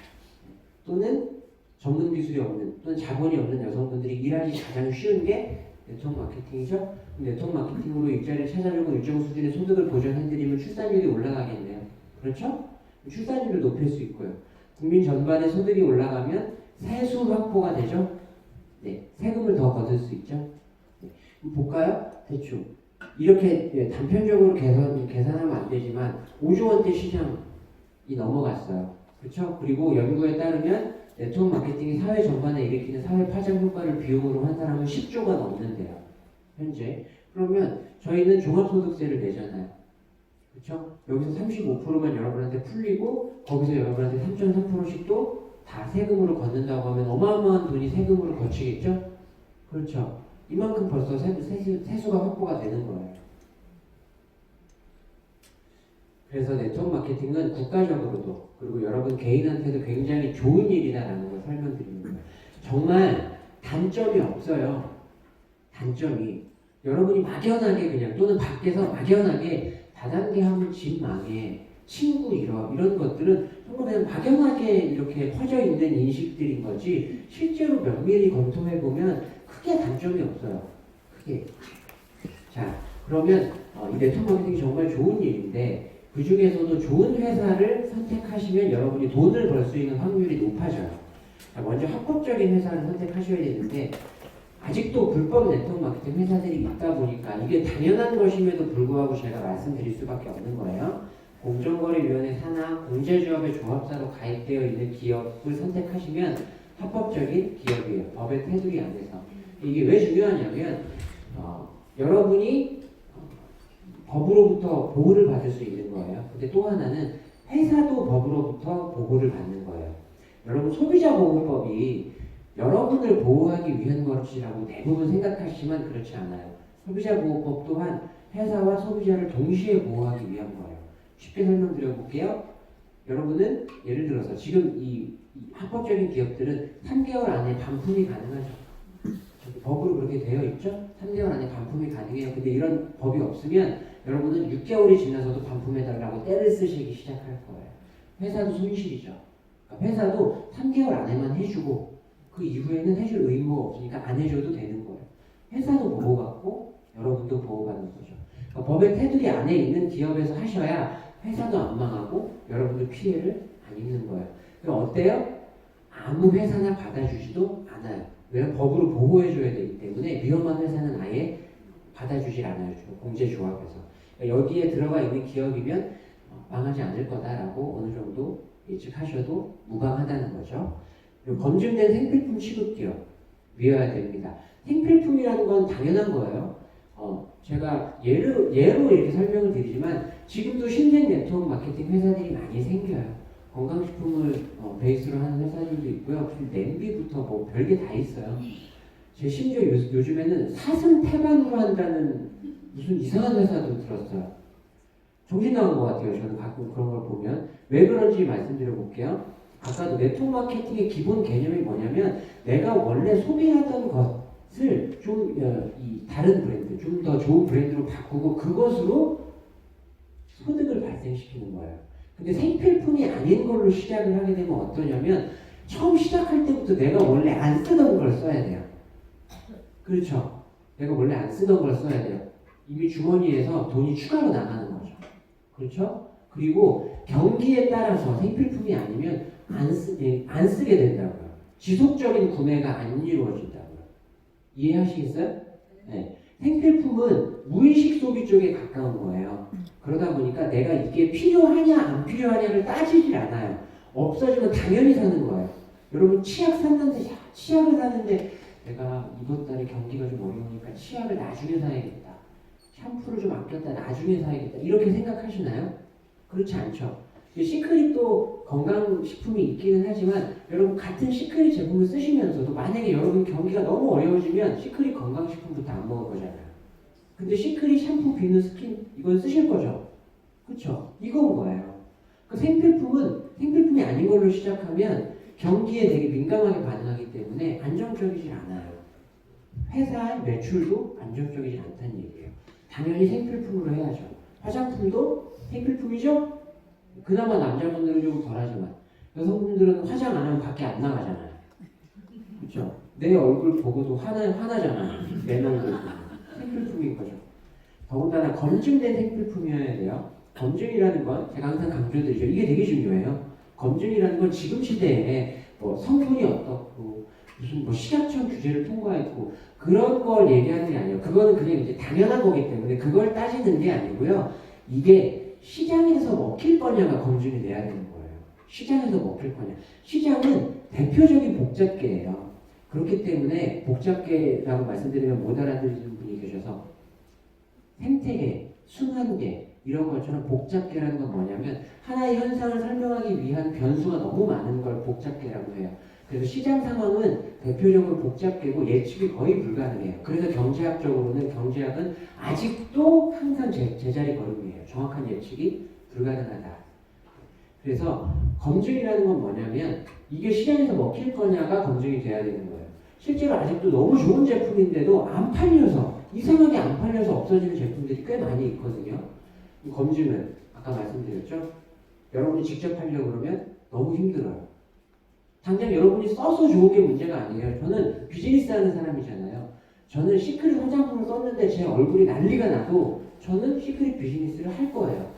또는 전문 기술이 없는 또는 자본이 없는 여성분들이 일하기 가장 쉬운 게 네트워크 마케팅이죠. 네트워크 마케팅으로 일자리를 찾아주고 일정 수준의 소득을 보전해드리면 출산율이 올라가겠네요. 그렇죠? 출산율을 높일 수 있고요. 국민 전반의 소득이 올라가면 세수 확보가 되죠. 네, 세금을 더 거둘 수 있죠. 네, 볼까요? 대충 이렇게 단편적으로 계산하면 안 되지만 5조 원대 시장이 넘어갔어요. 그렇죠? 그리고 연구에 따르면 네트워크 마케팅이 사회 전반에 일으키는 사회 파장 효과를 비용으로 환산하면 10조가 넘는데요. 현재. 그러면 저희는 종합소득세를 내잖아요. 그렇죠? 여기서 35%만 여러분한테 풀리고 거기서 여러분한테 3.3%씩 또 다 세금으로 걷는다고 하면 어마어마한 돈이 세금으로 거치겠죠? 그렇죠? 이만큼 벌써 세수가 확보가 되는 거예요. 그래서 네트워크 마케팅은 국가적으로도 그리고 여러분 개인한테도 굉장히 좋은 일이다라는 걸 설명드리는 거예요. 정말 단점이 없어요. 단점이 여러분이 막연하게 그냥 또는 밖에서 막연하게 다단계 하면 집 망해 친구 이런 것들은 정말 그냥 막연하게 이렇게 퍼져 있는 인식들인 거지 실제로 면밀히 검토해 보면 크게 단점이 없어요. 크게. 자 그러면 이 네트워크 마케팅이 정말 좋은 일인데 그 중에서도 좋은 회사를 선택하시면 여러분이 돈을 벌 수 있는 확률이 높아져요. 자, 먼저 합법적인 회사를 선택하셔야 되는데 아직도 불법 네트워크 마케팅 회사들이 있다 보니까 이게 당연한 것임에도 불구하고 제가 말씀드릴 수밖에 없는 거예요. 공정거래위원회 산하 공제조합의 조합사로 가입되어 있는 기업을 선택하시면 합법적인 기업이에요. 법의 테두리 안에서. 이게 왜 중요하냐면 여러분이 법으로부터 보호를 받을 수 있는 거예요. 근데 또 하나는 회사도 법으로부터 보호를 받는 거예요. 여러분 소비자보호법이 여러분을 보호하기 위한 것이라고 대부분 생각하시지만 그렇지 않아요. 소비자보호법 또한 회사와 소비자를 동시에 보호하기 위한 거예요. 쉽게 설명드려 볼게요. 여러분은 예를 들어서 지금 이 합법적인 기업들은 3개월 안에 반품이 가능하죠. 법으로 그렇게 되어 있죠. 3개월 안에 반품이 가능해요. 근데 이런 법이 없으면 여러분은 6개월이 지나서도 반품해달라고 떼를 쓰시기 시작할 거예요. 회사도 손실이죠. 그러니까 회사도 3개월 안에만 해주고 그 이후에는 해줄 의무가 없으니까 안 해줘도 되는 거예요. 회사도 보호받고 여러분도 보호받는 거죠. 그러니까 법의 테두리 안에 있는 기업에서 하셔야 회사도 안 망하고 여러분도 피해를 안 입는 거예요. 그럼 어때요? 아무 회사나 받아주지도 않아요. 왜냐면 법으로 보호해줘야 되기 때문에 위험한 회사는 아예 받아주질 않아요. 공제조합에서. 그러니까 여기에 들어가 있는 기업이면 망하지 않을 거다라고 어느 정도 예측하셔도 무방하다는 거죠. 그리고 검증된 생필품 취급기업 위해야 됩니다. 생필품이라는 건 당연한 거예요. 제가 예로 이렇게 설명을 드리지만 지금도 신생 네트워크 마케팅 회사들이 많이 생겨요. 건강식품을 베이스로 하는 회사들도 있고요. 냄비부터 뭐 별게 다 있어요. 제 심지어 요즘에는 사슴 태반으로 한다는 무슨 이상한 회사도 들었어요. 정신 나간 것 같아요. 저는 가끔 그런 걸 보면. 왜 그런지 말씀드려 볼게요. 아까도 네트워크 마케팅의 기본 개념이 뭐냐면 내가 원래 소비하던 것을 좀 다른 브랜드, 좀 더 좋은 브랜드로 바꾸고 그것으로 소득을 발생시키는 거예요. 근데 생필품이 아닌 걸로 시작을 하게 되면 어떠냐면 처음 시작할 때부터 내가 원래 안 쓰던 걸 써야 돼요. 그렇죠? 내가 원래 안 쓰던 걸 써야 돼요. 이미 주머니에서 돈이 추가로 나가는 거죠. 그렇죠? 그리고 경기에 따라서 생필품이 아니면 안 쓰게 된다고요. 지속적인 구매가 안 이루어진다고요. 이해하시겠어요? 네. 생필품은 무의식 소비 쪽에 가까운 거예요. 그러다 보니까 내가 이게 필요하냐 안 필요하냐를 따지질 않아요. 없어지면 당연히 사는 거예요. 여러분 치약 샀는데 치약을 사는데 내가 이번 달에 경기가 좀 어려우니까 치약을 나중에 사야겠다. 샴푸를 좀 아꼈다 나중에 사야겠다. 이렇게 생각하시나요? 그렇지 않죠. 시크릿도 건강식품이 있기는 하지만 여러분 같은 시크릿 제품을 쓰시면서도 만약에 여러분 경기가 너무 어려워지면 시크릿 건강식품부터 안 먹을 거잖아요. 근데 시크릿 샴푸, 비누, 스킨 이건 쓰실 거죠? 그쵸? 이건 거예요. 그 생필품이 아닌 걸로 시작하면 경기에 되게 민감하게 반응하기 때문에 안정적이지 않아요. 회사의 매출도 안정적이지 않다는 얘기예요. 당연히 생필품으로 해야죠. 화장품도 생필품이죠? 그나마 남자분들은 좀 덜하지만 여성분들은 화장 안 하면 밖에 안 나가잖아요. 그렇죠? 내 얼굴 보고도 화나잖아요. 매너도 생필품인 거죠. 더군다나 검증된 생필품이어야 돼요. 검증이라는 건 제가 항상 강조드리죠. 이게 되게 중요해요. 검증이라는 건 지금 시대에 뭐 성분이 어떻고 무슨 뭐 식약청 규제를 통과했고 그런 걸 얘기하는 게 아니에요. 그거는 그냥 이제 당연한 거기 때문에 그걸 따지는 게 아니고요. 이게 시장에서 먹힐 거냐가 검증이 돼야 되는 거예요. 시장에서 먹힐 거냐. 시장은 대표적인 복잡계예요. 그렇기 때문에 복잡계라고 말씀드리면 못 알아들으시는 분이 계셔서 생태계, 순환계 이런 것처럼 복잡계라는 건 뭐냐면 하나의 현상을 설명하기 위한 변수가 너무 많은 걸 복잡계라고 해요. 그래서 시장 상황은 대표적으로 복잡계고 예측이 거의 불가능해요. 그래서 경제학은 아직도 항상 제자리 걸음이에요. 정확한 예측이 불가능하다. 그래서 검증이라는 건 뭐냐면 이게 시장에서 먹힐 거냐가 검증이 돼야 되는 거예요. 실제로 아직도 너무 좋은 제품인데도 안 팔려서 이상하게 안 팔려서 없어지는 제품들이 꽤 많이 있거든요. 이 검증은 아까 말씀드렸죠. 여러분이 직접 하려고 그러면 너무 힘들어요. 당장 여러분이 써서 좋은 게 문제가 아니에요. 저는 비즈니스 하는 사람이잖아요. 저는 시크릿 화장품을 썼는데 제 얼굴이 난리가 나도 저는 시크릿 비즈니스를 할 거예요.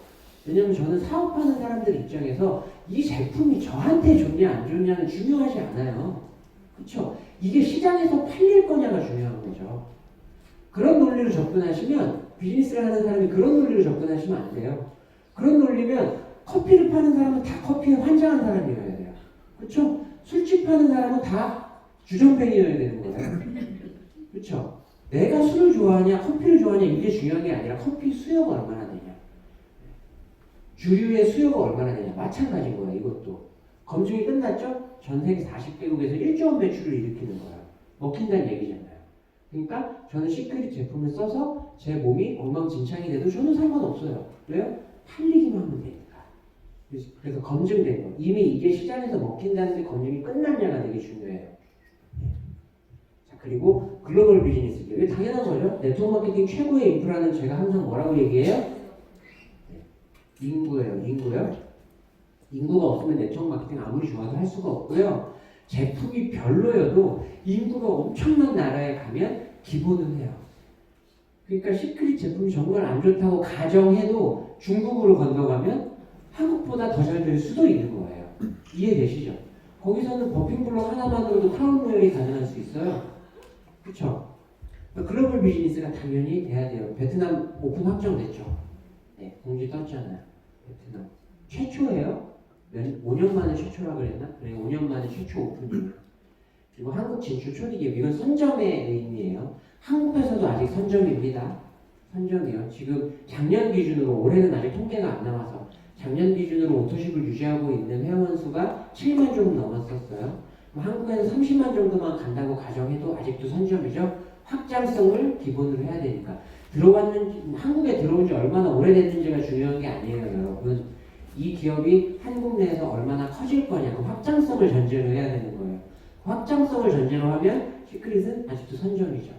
왜냐면 저는 사업하는 사람들 입장에서 이 제품이 저한테 좋냐 안 좋냐는 중요하지 않아요. 그렇죠? 이게 시장에서 팔릴 거냐가 중요한 거죠. 그런 논리로 접근하시면 비즈니스를 하는 사람이 그런 논리로 접근하시면 안 돼요. 그런 논리면 커피를 파는 사람은 다 커피에 환장한 사람이어야 돼요. 그렇죠? 술집 파는 사람은 다 주정뱅이여야 되는 거예요. 그렇죠? 내가 술을 좋아하냐 커피를 좋아하냐 이게 중요한 게 아니라 커피 수요가 얼마나 되냐 주류의 수요가 얼마나 되냐 마찬가지인 거예요. 이것도 검증이 끝났죠? 전 세계 40개국에서 1조 원 매출을 일으키는 거예요. 먹힌다는 얘기잖아요. 그러니까 저는 시크릿 제품을 써서 제 몸이 엉망진창이 돼도 저는 상관없어요. 왜요? 팔리기만 하면 되니까. 그래서 검증된 거. 이미 이게 시장에서 먹힌다는데 검증이 끝났냐가 되게 중요해요. 자, 그리고 글로벌 비즈니스. 이게 당연한 거죠. 네트워크 마케팅 최고의 인프라는 제가 항상 뭐라고 얘기해요? 인구예요. 인구요. 인구가 없으면 네트워크 마케팅 아무리 좋아도 할 수가 없고요. 제품이 별로여도 인구가 엄청난 나라에 가면 기본은 해요. 그러니까 시크릿 제품이 정말 안 좋다고 가정해도 중국으로 건너가면 한국보다 더 잘 될 수도 있는 거예요. 이해되시죠? 거기서는 버핑블럭 하나만으로도 크라운 로열이 가능할 수 있어요. 그렇죠? 글로벌 비즈니스가 당연히 돼야 돼요. 베트남 오픈 확정됐죠? 네, 공지 떴잖아요. 베트남 최초예요. 5년 만에 최초라 그랬나? 그래, 5년 만에 최초 오픈이에요. 그리고 한국 진출 초기기업, 이건 선점의 의미예요. 한국에서도 아직 선점입니다. 선점이요. 지금 작년 기준으로, 올해는 아직 통계가 안 나와서 작년 기준으로 오토십을 유지하고 있는 회원 수가 7만 조금 넘었었어요. 한국에서 30만 정도만 간다고 가정해도 아직도 선점이죠. 확장성을 기본으로 해야 되니까. 한국에 들어온 지 얼마나 오래됐는지가 중요한 게 아니에요, 여러분. 이 기업이 한국 내에서 얼마나 커질 거냐, 그 확장성을 전제로 해야 되는 거예요. 확장성을 전제로 하면 시크릿은 아직도 선점이죠.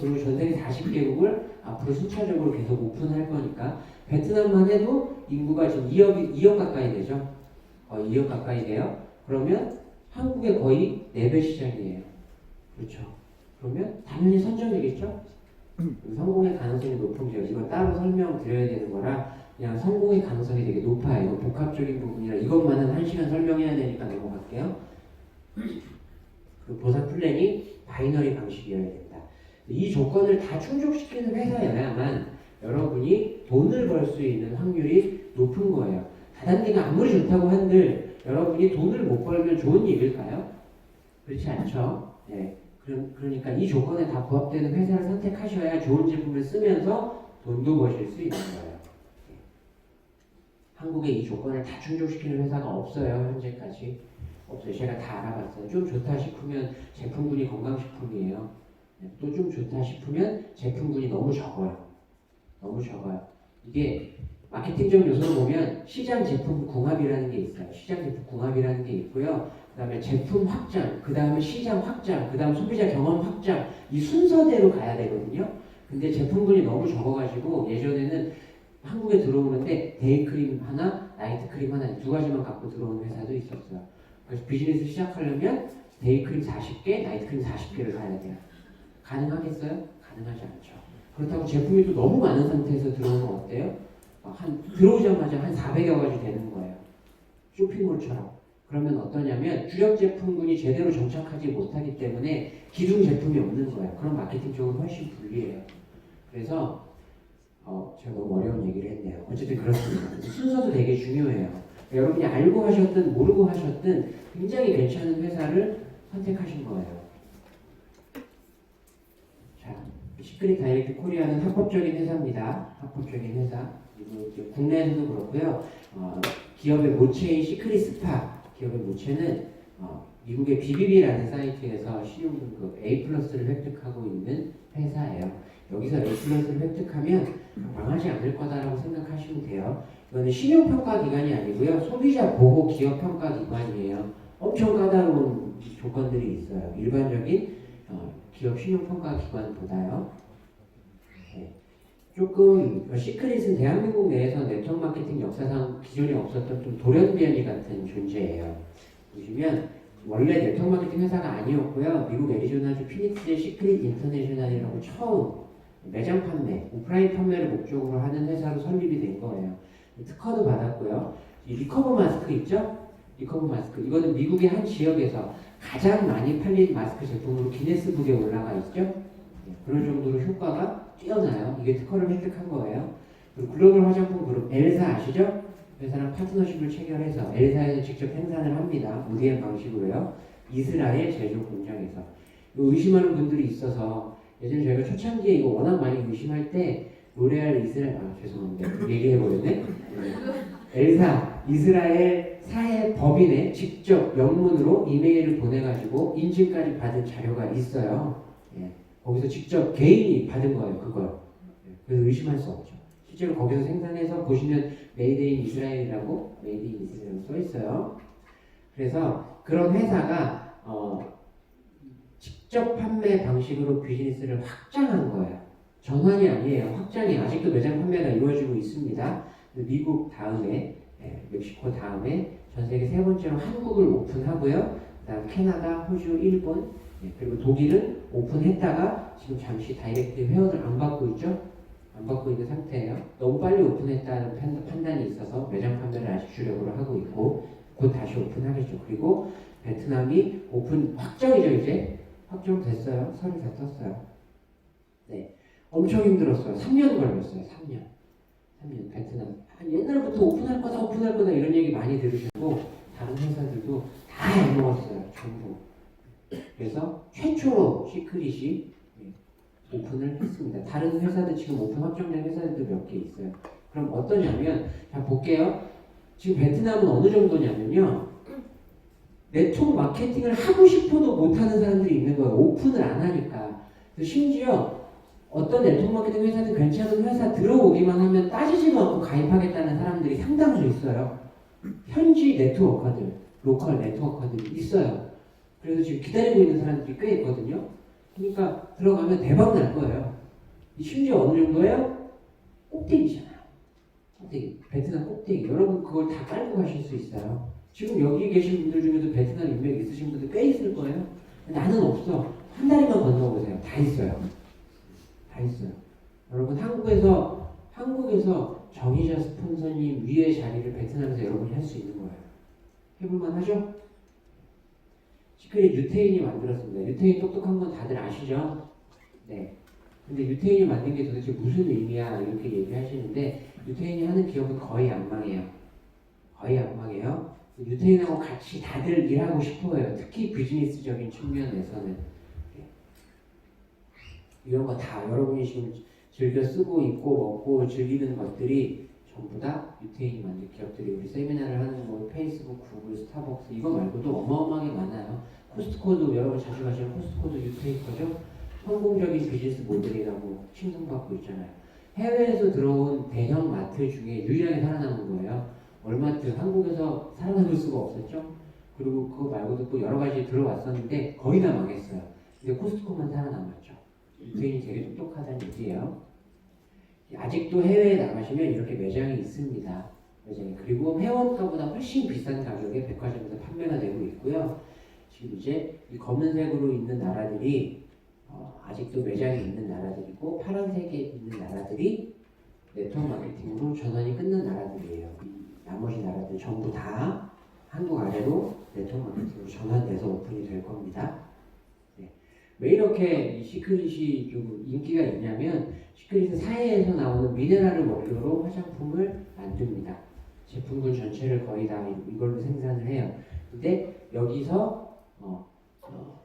그리고 전 세계 40개국을 앞으로 순차적으로 계속 오픈할 거니까 베트남만 해도 인구가 지금 2억 가까이 되죠. 거의 2억 가까이 돼요. 그러면 한국의 거의 4배 시장이에요. 그렇죠. 그러면 당연히 선점이겠죠. 성공의 가능성이 높은 지역, 이건 따로 설명드려야 되는 거라 그냥 성공의 가능성이 되게 높아요. 이건 복합적인 부분이라 이것만은 1시간 설명해야 되니까 넘어갈게요. 그 보상 플랜이 바이너리 방식이어야 된다. 이 조건을 다 충족시키는 회사여야만 여러분이 돈을 벌 수 있는 확률이 높은 거예요. 다단계가 아무리 좋다고 한들 여러분이 돈을 못 벌면 좋은 일일까요? 그렇지 않죠. 네. 그러니까 이 조건에 다 부합되는 회사를 선택하셔야 좋은 제품을 쓰면서 돈도 버실 수 있는 거예요. 한국에 이 조건을 다 충족시키는 회사가 없어요. 현재까지. 없어요. 제가 다 알아봤어요. 좀 좋다 싶으면 제품군이 건강식품이에요. 또 좀 좋다 싶으면 제품군이 너무 적어요. 너무 적어요. 이게 마케팅적 요소로 보면 시장 제품 궁합이라는 게 있어요. 시장 제품 궁합이라는 게 있고요. 그 다음에 제품 확장, 그 다음에 시장 확장, 그 다음 소비자 경험 확장, 이 순서대로 가야 되거든요. 근데 제품군이 너무 적어가지고 예전에는 한국에 들어오는데 데이크림 하나, 나이트크림 하나, 2가지만 갖고 들어오는 회사도 있었어요. 그래서 비즈니스 시작하려면 데이크림 40개, 나이트크림 40개를 사야 돼요. 가능하겠어요? 가능하지 않죠. 그렇다고 제품이 또 너무 많은 상태에서 들어오면 어때요? 들어오자마자 한 400여 가지 되는 거예요. 쇼핑몰처럼. 그러면 어떠냐면 주력 제품군이 제대로 정착하지 못하기 때문에 기존 제품이 없는 거예요. 그럼 마케팅 쪽은 훨씬 불리해요. 그래서 제가 너무 어려운 얘기를 했네요. 어쨌든 그렇습니다. 순서도 되게 중요해요. 여러분이 알고 하셨든 모르고 하셨든 굉장히 괜찮은 회사를 선택하신 거예요. 자, 시크릿 다이렉트 코리아는 합법적인 회사입니다. 합법적인 회사. 그리고 국내에서도 그렇고요. 기업의 모체인 시크릿 스파, 기업의 모체는 미국의 BBB라는 사이트에서 신용등급 A+를 획득하고 있는 회사예요. 여기서 A+를 획득하면 망하지 않을 거다라고 생각하시면 돼요. 이거는 신용평가 기관이 아니고요. 소비자 보호 기업 평가 기관이에요. 엄청 까다로운 조건들이 있어요. 일반적인 기업 신용평가 기관보다요. 네. 조금 시크릿은 대한민국 내에서 네트워크 마케팅 역사상 기존에 없었던 좀 돌연변이 같은 존재예요. 보시면 원래 네트워크 마케팅 회사가 아니었고요. 미국 애리조나주 피닉스의 시크릿 인터내셔널이라고 처음 매장 판매, 오프라인 판매를 목적으로 하는 회사로 설립이 된 거예요. 특허도 받았고요. 이 리커버 마스크 있죠? 리커버 마스크. 이거는 미국의 한 지역에서 가장 많이 팔린 마스크 제품으로 기네스북에 올라가 있죠? 그런 정도로 효과가 뛰어나요. 이게 특허를 획득한 거예요. 그리고 글로벌 화장품 그룹 엘사 아시죠? 회사랑 파트너십을 체결해서 엘사에서 직접 생산을 합니다. ODM 방식으로요. 이스라엘 제조 공장에서. 의심하는 분들이 있어서 예전에 저희가 초창기에 이거 워낙 많이 의심할 때 로레알 이스라엘 죄송합니다. 얘기해버렸네. 엘사 이스라엘 사회 법인에 직접 영문으로 이메일을 보내가지고 인증까지 받은 자료가 있어요. 예. 거기서 직접 개인이 받은 거예요. 그걸. 그래서 의심할 수 없죠. 실제로 거기서 생산해서 보시면 메이드 인 이스라엘이라고 메이드 인 이스라엘 써 있어요. 그래서 그런 회사가 직접 판매 방식으로 비즈니스를 확장한 거예요. 전환이 아니에요. 확장이 아직도 매장 판매가 이루어지고 있습니다. 미국 다음에 멕시코 다음에 전 세계 세 번째로 한국을 오픈하고요. 그다음 캐나다, 호주, 일본 그리고 독일은 오픈했다가 지금 잠시 다이렉트 회원을 안 받고 있죠. 안 받고 있는 상태예요. 너무 빨리 오픈했다는 판단이 있어서 매장 판매를 아직 주력으로 하고 있고 곧 다시 오픈하겠죠. 그리고 베트남이 오픈 확정이죠. 이제 확정됐어요. 서류 다 떴어요. 네, 엄청 힘들었어요. 3년 걸렸어요. 3년 베트남. 옛날부터 오픈할 거다 이런 얘기 많이 들으시고 다른 회사들도 다 해먹었어요. 전부. 그래서 최초로 시크릿이 오픈을 했습니다. 다른 회사들 지금 오픈 확정된 회사들도 몇 개 있어요. 그럼 어떠냐면 자 볼게요. 지금 베트남은 어느 정도냐면요. 네트워크 마케팅을 하고 싶어도 못하는 사람들이 있는 거예요. 오픈을 안 하니까. 심지어 어떤 네트워크 마케팅 회사든 괜찮은 회사 들어오기만 하면 따지지도 않고 가입하겠다는 사람들이 상당수 있어요. 현지 네트워커들, 로컬 네트워커들이 있어요. 그래서 지금 기다리고 있는 사람들이 꽤 있거든요. 그러니까 들어가면 대박 날 거예요. 심지어 어느 정도예요? 꼭대기잖아요. 꼭대기. 베트남 꼭대기. 여러분 그걸 다 깔고 가실 수 있어요. 지금 여기 계신 분들 중에도 베트남 인맥 있으신 분들 꽤 있을 거예요. 나는 없어. 한 다리만 건너보세요. 다 있어요. 다 있어요. 여러분 한국에서 정의자 스폰서님 위의 자리를 베트남에서 여러분이 할 수 있는 거예요. 해볼만 하죠? 시크릿 유태인이 만들었습니다. 유태인 똑똑한 건 다들 아시죠? 네. 근데 유태인이 만든 게 도대체 무슨 의미야 이렇게 얘기하시는데 유태인이 하는 기업은 거의 안 망해요. 거의 안 망해요. 유태인하고 같이 다들 일하고 싶어요. 특히 비즈니스적인 측면에서는. 이런 거 다 여러분이 지금 즐겨 쓰고 입고 먹고 즐기는 것들이 전부 다 유태인이 만든 기업들이 우리 세미나를 하는 뭐 페이스북, 구글, 스타벅스 이거 말고도 어마어마하게 많아요. 코스트코도 여러분 자주 가시는 코스트코도 유태인 거죠. 성공적인 비즈니스 모델이라고 칭송받고 있잖아요. 해외에서 들어온 대형 마트 중에 유일하게 살아남은 거예요. 월마트 한국에서 살아남을 수가 없었죠. 그리고 그거 말고도 또 여러 가지 들어왔었는데 거의 다 망했어요. 근데 코스트코만 살아남았죠. 유태인이 되게 똑똑하다는 얘기예요. 아직도 해외에 나가시면 이렇게 매장이 있습니다. 매장이. 그리고 회원가보다 훨씬 비싼 가격에 백화점에서 판매가 되고 있고요. 지금 이제 이 검은색으로 있는 나라들이 아직도 매장이 있는 나라들이고 파란색에 있는 나라들이 네트워크 마케팅으로 전환이 끝난 나라들이에요. 나머지 나라들 전부 다 한국 아래로 네트워크 마케팅으로 전환돼서 오픈이 될 겁니다. 왜 이렇게 이 시크릿이 좀 인기가 있냐면 시크릿은 사해에서 나오는 미네랄을 원료로 화장품을 만듭니다. 제품군 전체를 거의 다 이걸로 생산을 해요. 근데 여기서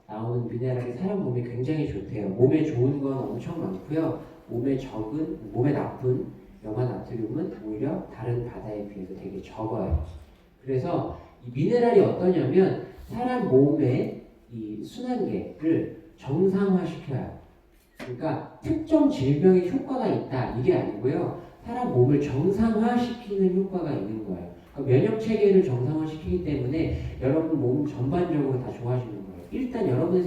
나오는 미네랄이 사람 몸에 굉장히 좋대요. 몸에 좋은 건 엄청 많고요. 몸에 나쁜 염화나트륨은 오히려 다른 바다에 비해서 되게 적어요. 그래서 이 미네랄이 어떠냐면 사람 몸의 이 순환계를 정상화시켜요. 그러니까 특정 질병에 효과가 있다 이게 아니고요. 사람 몸을 정상화시키는 효과가 있는 거예요. 그러니까 면역 체계를 정상화시키기 때문에 여러분 몸 전반적으로 다 좋아지는 거예요. 일단 여러분의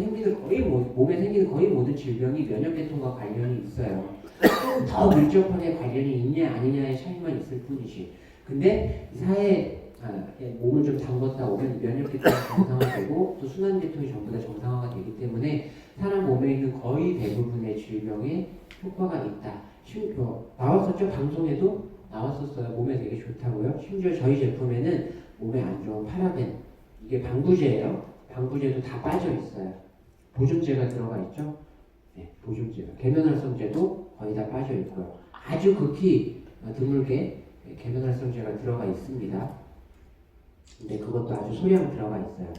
몸에 생기는 거의 모든 질병이 면역계통과 관련이 있어요. 더 밀접하게 관련이 있냐 아니냐의 차이만 있을 뿐이지. 근데 몸을 좀 담궜다 오면 면역계통이 정상화되고 또 순환계통이 전부 다 정상화가 되기 때문에 사람 몸에 있는 거의 대부분의 질병에 효과가 있다. 나왔었죠? 방송에도 나왔었어요. 몸에 되게 좋다고요. 심지어 저희 제품에는 몸에 안 좋은 파라벤, 이게 방부제예요. 방부제도 다 빠져 있어요. 보존제가 들어가 있죠? 네, 보존제가. 계면활성제도 거의 다 빠져 있고요. 아주 극히 드물게 계면활성제가 들어가 있습니다. 근데 그것도 아주 소량 들어가 있어요.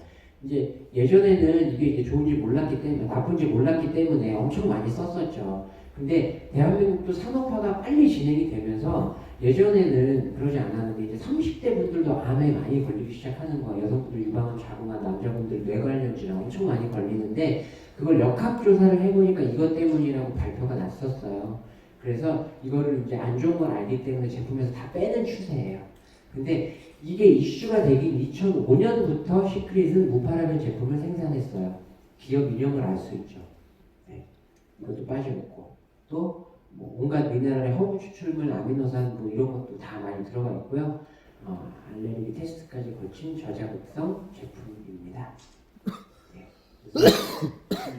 이제 예전에는 이게 이제 좋은지 몰랐기 때문에, 나쁜지 몰랐기 때문에 엄청 많이 썼었죠. 근데 대한민국도 산업화가 빨리 진행이 되면서 예전에는 그러지 않았는데 이제 30대 분들도 암에 많이 걸리기 시작하는 거예요. 여성분들 유방암, 자궁암, 남자분들 뇌관련질환 엄청 많이 걸리는데 그걸 역학조사를 해보니까 이것 때문이라고 발표가 났었어요. 그래서 이거를 이제 안 좋은 걸 알기 때문에 제품에서 다 빼는 추세예요. 근데 이게 이슈가 되긴 2005년부터 시크릿은 무파라벤 제품을 생산했어요. 기업 이념을 알 수 있죠. 네. 이것도 빠져있고 또 뭐 온갖 미네랄의 허브 추출물, 아미노산 뭐 이런 것도 다 많이 들어가 있고요. 알레르기 테스트까지 거친 저자극성 제품입니다. 네.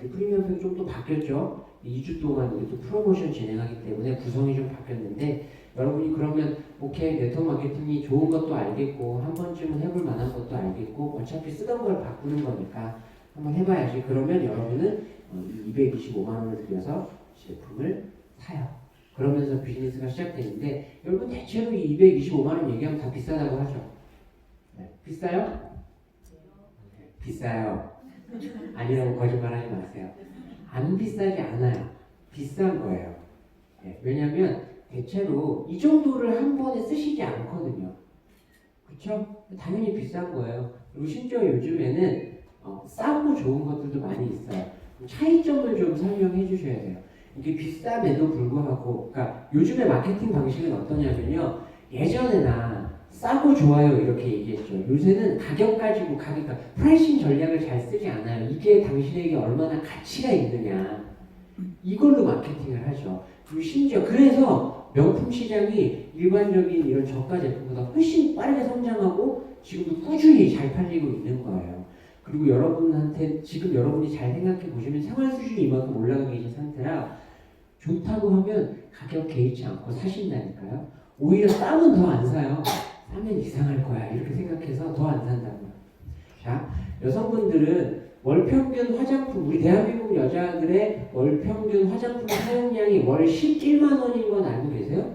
프리미엄 팩이 좀 더 바뀌었죠. 2주 동안 우리 또 프로모션 진행하기 때문에 구성이 좀 바뀌었는데 여러분이 그러면 오케이 네트워크 마케팅이 좋은 것도 알겠고 한 번쯤은 해볼 만한 것도 알겠고 어차피 쓰던 걸 바꾸는 거니까 한번 해봐야지. 그러면 여러분은 225만 원을 들여서 제품을 사요. 그러면서 비즈니스가 시작되는데 여러분 대체로 이 225만 원 얘기하면 다 비싸다고 하죠. 네. 비싸요? 네. 비싸요. 아니라고 거짓말하지 마세요. 안 비싸지 않아요. 비싼 거예요. 네. 왜냐하면 대체로 이 정도를 한 번에 쓰시지 않거든요. 그렇죠? 당연히 비싼 거예요. 그리고 심지어 요즘에는 싸고 좋은 것들도 많이 있어요. 차이점을 좀 설명해 주셔야 돼요. 이게 비쌈에도 불구하고, 그러니까 요즘의 마케팅 방식은 어떠냐면요. 예전에나 싸고 좋아요 이렇게 얘기했죠. 요새는 가격 가지고 그러니까 프라이싱 전략을 잘 쓰지 않아요. 이게 당신에게 얼마나 가치가 있느냐 이걸로 마케팅을 하죠. 그리고 심지어 그래서 명품 시장이 일반적인 이런 저가 제품보다 훨씬 빠르게 성장하고 지금도 꾸준히 잘 팔리고 있는 거예요. 그리고 여러분한테 지금 여러분이 잘 생각해 보시면 생활 수준이 이만큼 올라가 계신 상태라 좋다고 하면 가격 개의치 않고 사신다니까요. 오히려 싸면 더 안 사요. 싸면 이상할 거야 이렇게 생각해서 더 안 산다고요. 자, 여성분들은 월평균 화장품, 우리 대한민국 여자들의 월평균 화장품 사용량이 월 11만 원인 건 알고 계세요?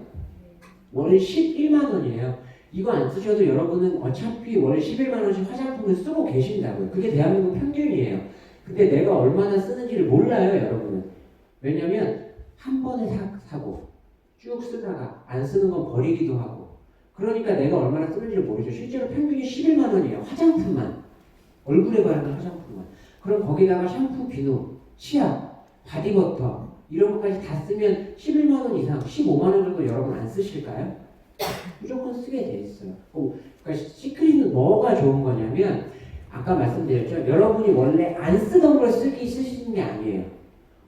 월 11만 원이에요. 이거 안 쓰셔도 여러분은 어차피 월 11만 원씩 화장품을 쓰고 계신다고요. 그게 대한민국 평균이에요. 근데 내가 얼마나 쓰는지를 몰라요, 여러분은. 왜냐면 한 번에 사고 쭉 쓰다가 안 쓰는 건 버리기도 하고 그러니까 내가 얼마나 쓰는지를 모르죠. 실제로 평균이 11만 원이에요. 화장품만. 얼굴에 바르는 화장품만. 그럼 거기다가 샴푸, 비누, 치약, 바디버터 이런 것까지 다 쓰면 11만 원 이상, 15만 원 정도 여러분 안 쓰실까요? 무조건 쓰게 돼 있어요. 그러니까 시크릿은 뭐가 좋은 거냐면 아까 말씀드렸죠. 여러분이 원래 안 쓰던 걸 쓰시는 게 아니에요.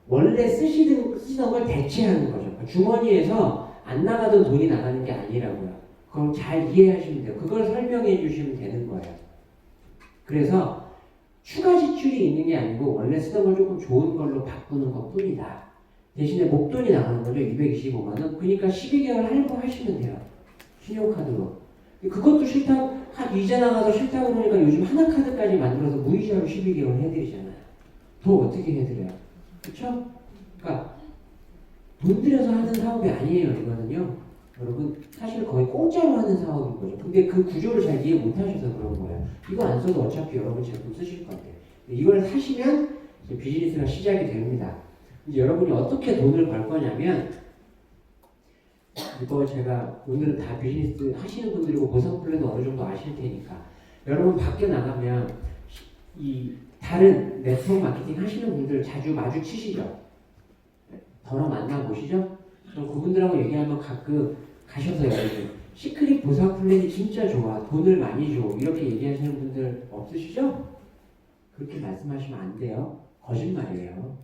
원래 쓰시던 걸 대체하는 거죠. 그러니까 주머니에서 안 나가던 돈이 나가는 게 아니라고요. 그걸 잘 이해하시면 돼요. 그걸 설명해 주시면 되는 거예요. 그래서 추가 지출이 있는 게 아니고 원래 쓰던 걸 조금 좋은 걸로 바꾸는 것 뿐이다. 대신에 목돈이 나가는 거죠. 225만 원. 그러니까 12개월 할부하시면 돼요. 신용카드로. 그것도 싫다, 이자 나가서 싫다 그러니까 요즘 하나카드까지 만들어서 무이자로 12개월 해드리잖아요. 더 어떻게 해드려요? 그쵸? 그러니까 돈 들여서 하는 사업이 아니에요. 이거는요. 여러분 사실 거의 공짜로 하는 사업인 거죠. 근데 그 구조를 잘 이해 못 하셔서 그런 거예요. 이거 안 써도 어차피 여러분 제품 쓰실 건데 이걸 사시면 이제 비즈니스가 시작이 됩니다. 이제 여러분이 어떻게 돈을 벌 거냐면 이거 제가 오늘은 다 비즈니스 하시는 분들이고 보상 플랜은 어느 정도 아실 테니까 여러분 밖에 나가면 이 다른 네트워크 마케팅 하시는 분들 자주 마주치시죠? 더러 만나보시죠? 그분들하고 얘기하면 가끔 가셔서 여러분 시크릿 보상 플랜이 진짜 좋아 돈을 많이 줘 이렇게 얘기하시는 분들 없으시죠? 그렇게 말씀하시면 안 돼요. 거짓말이에요.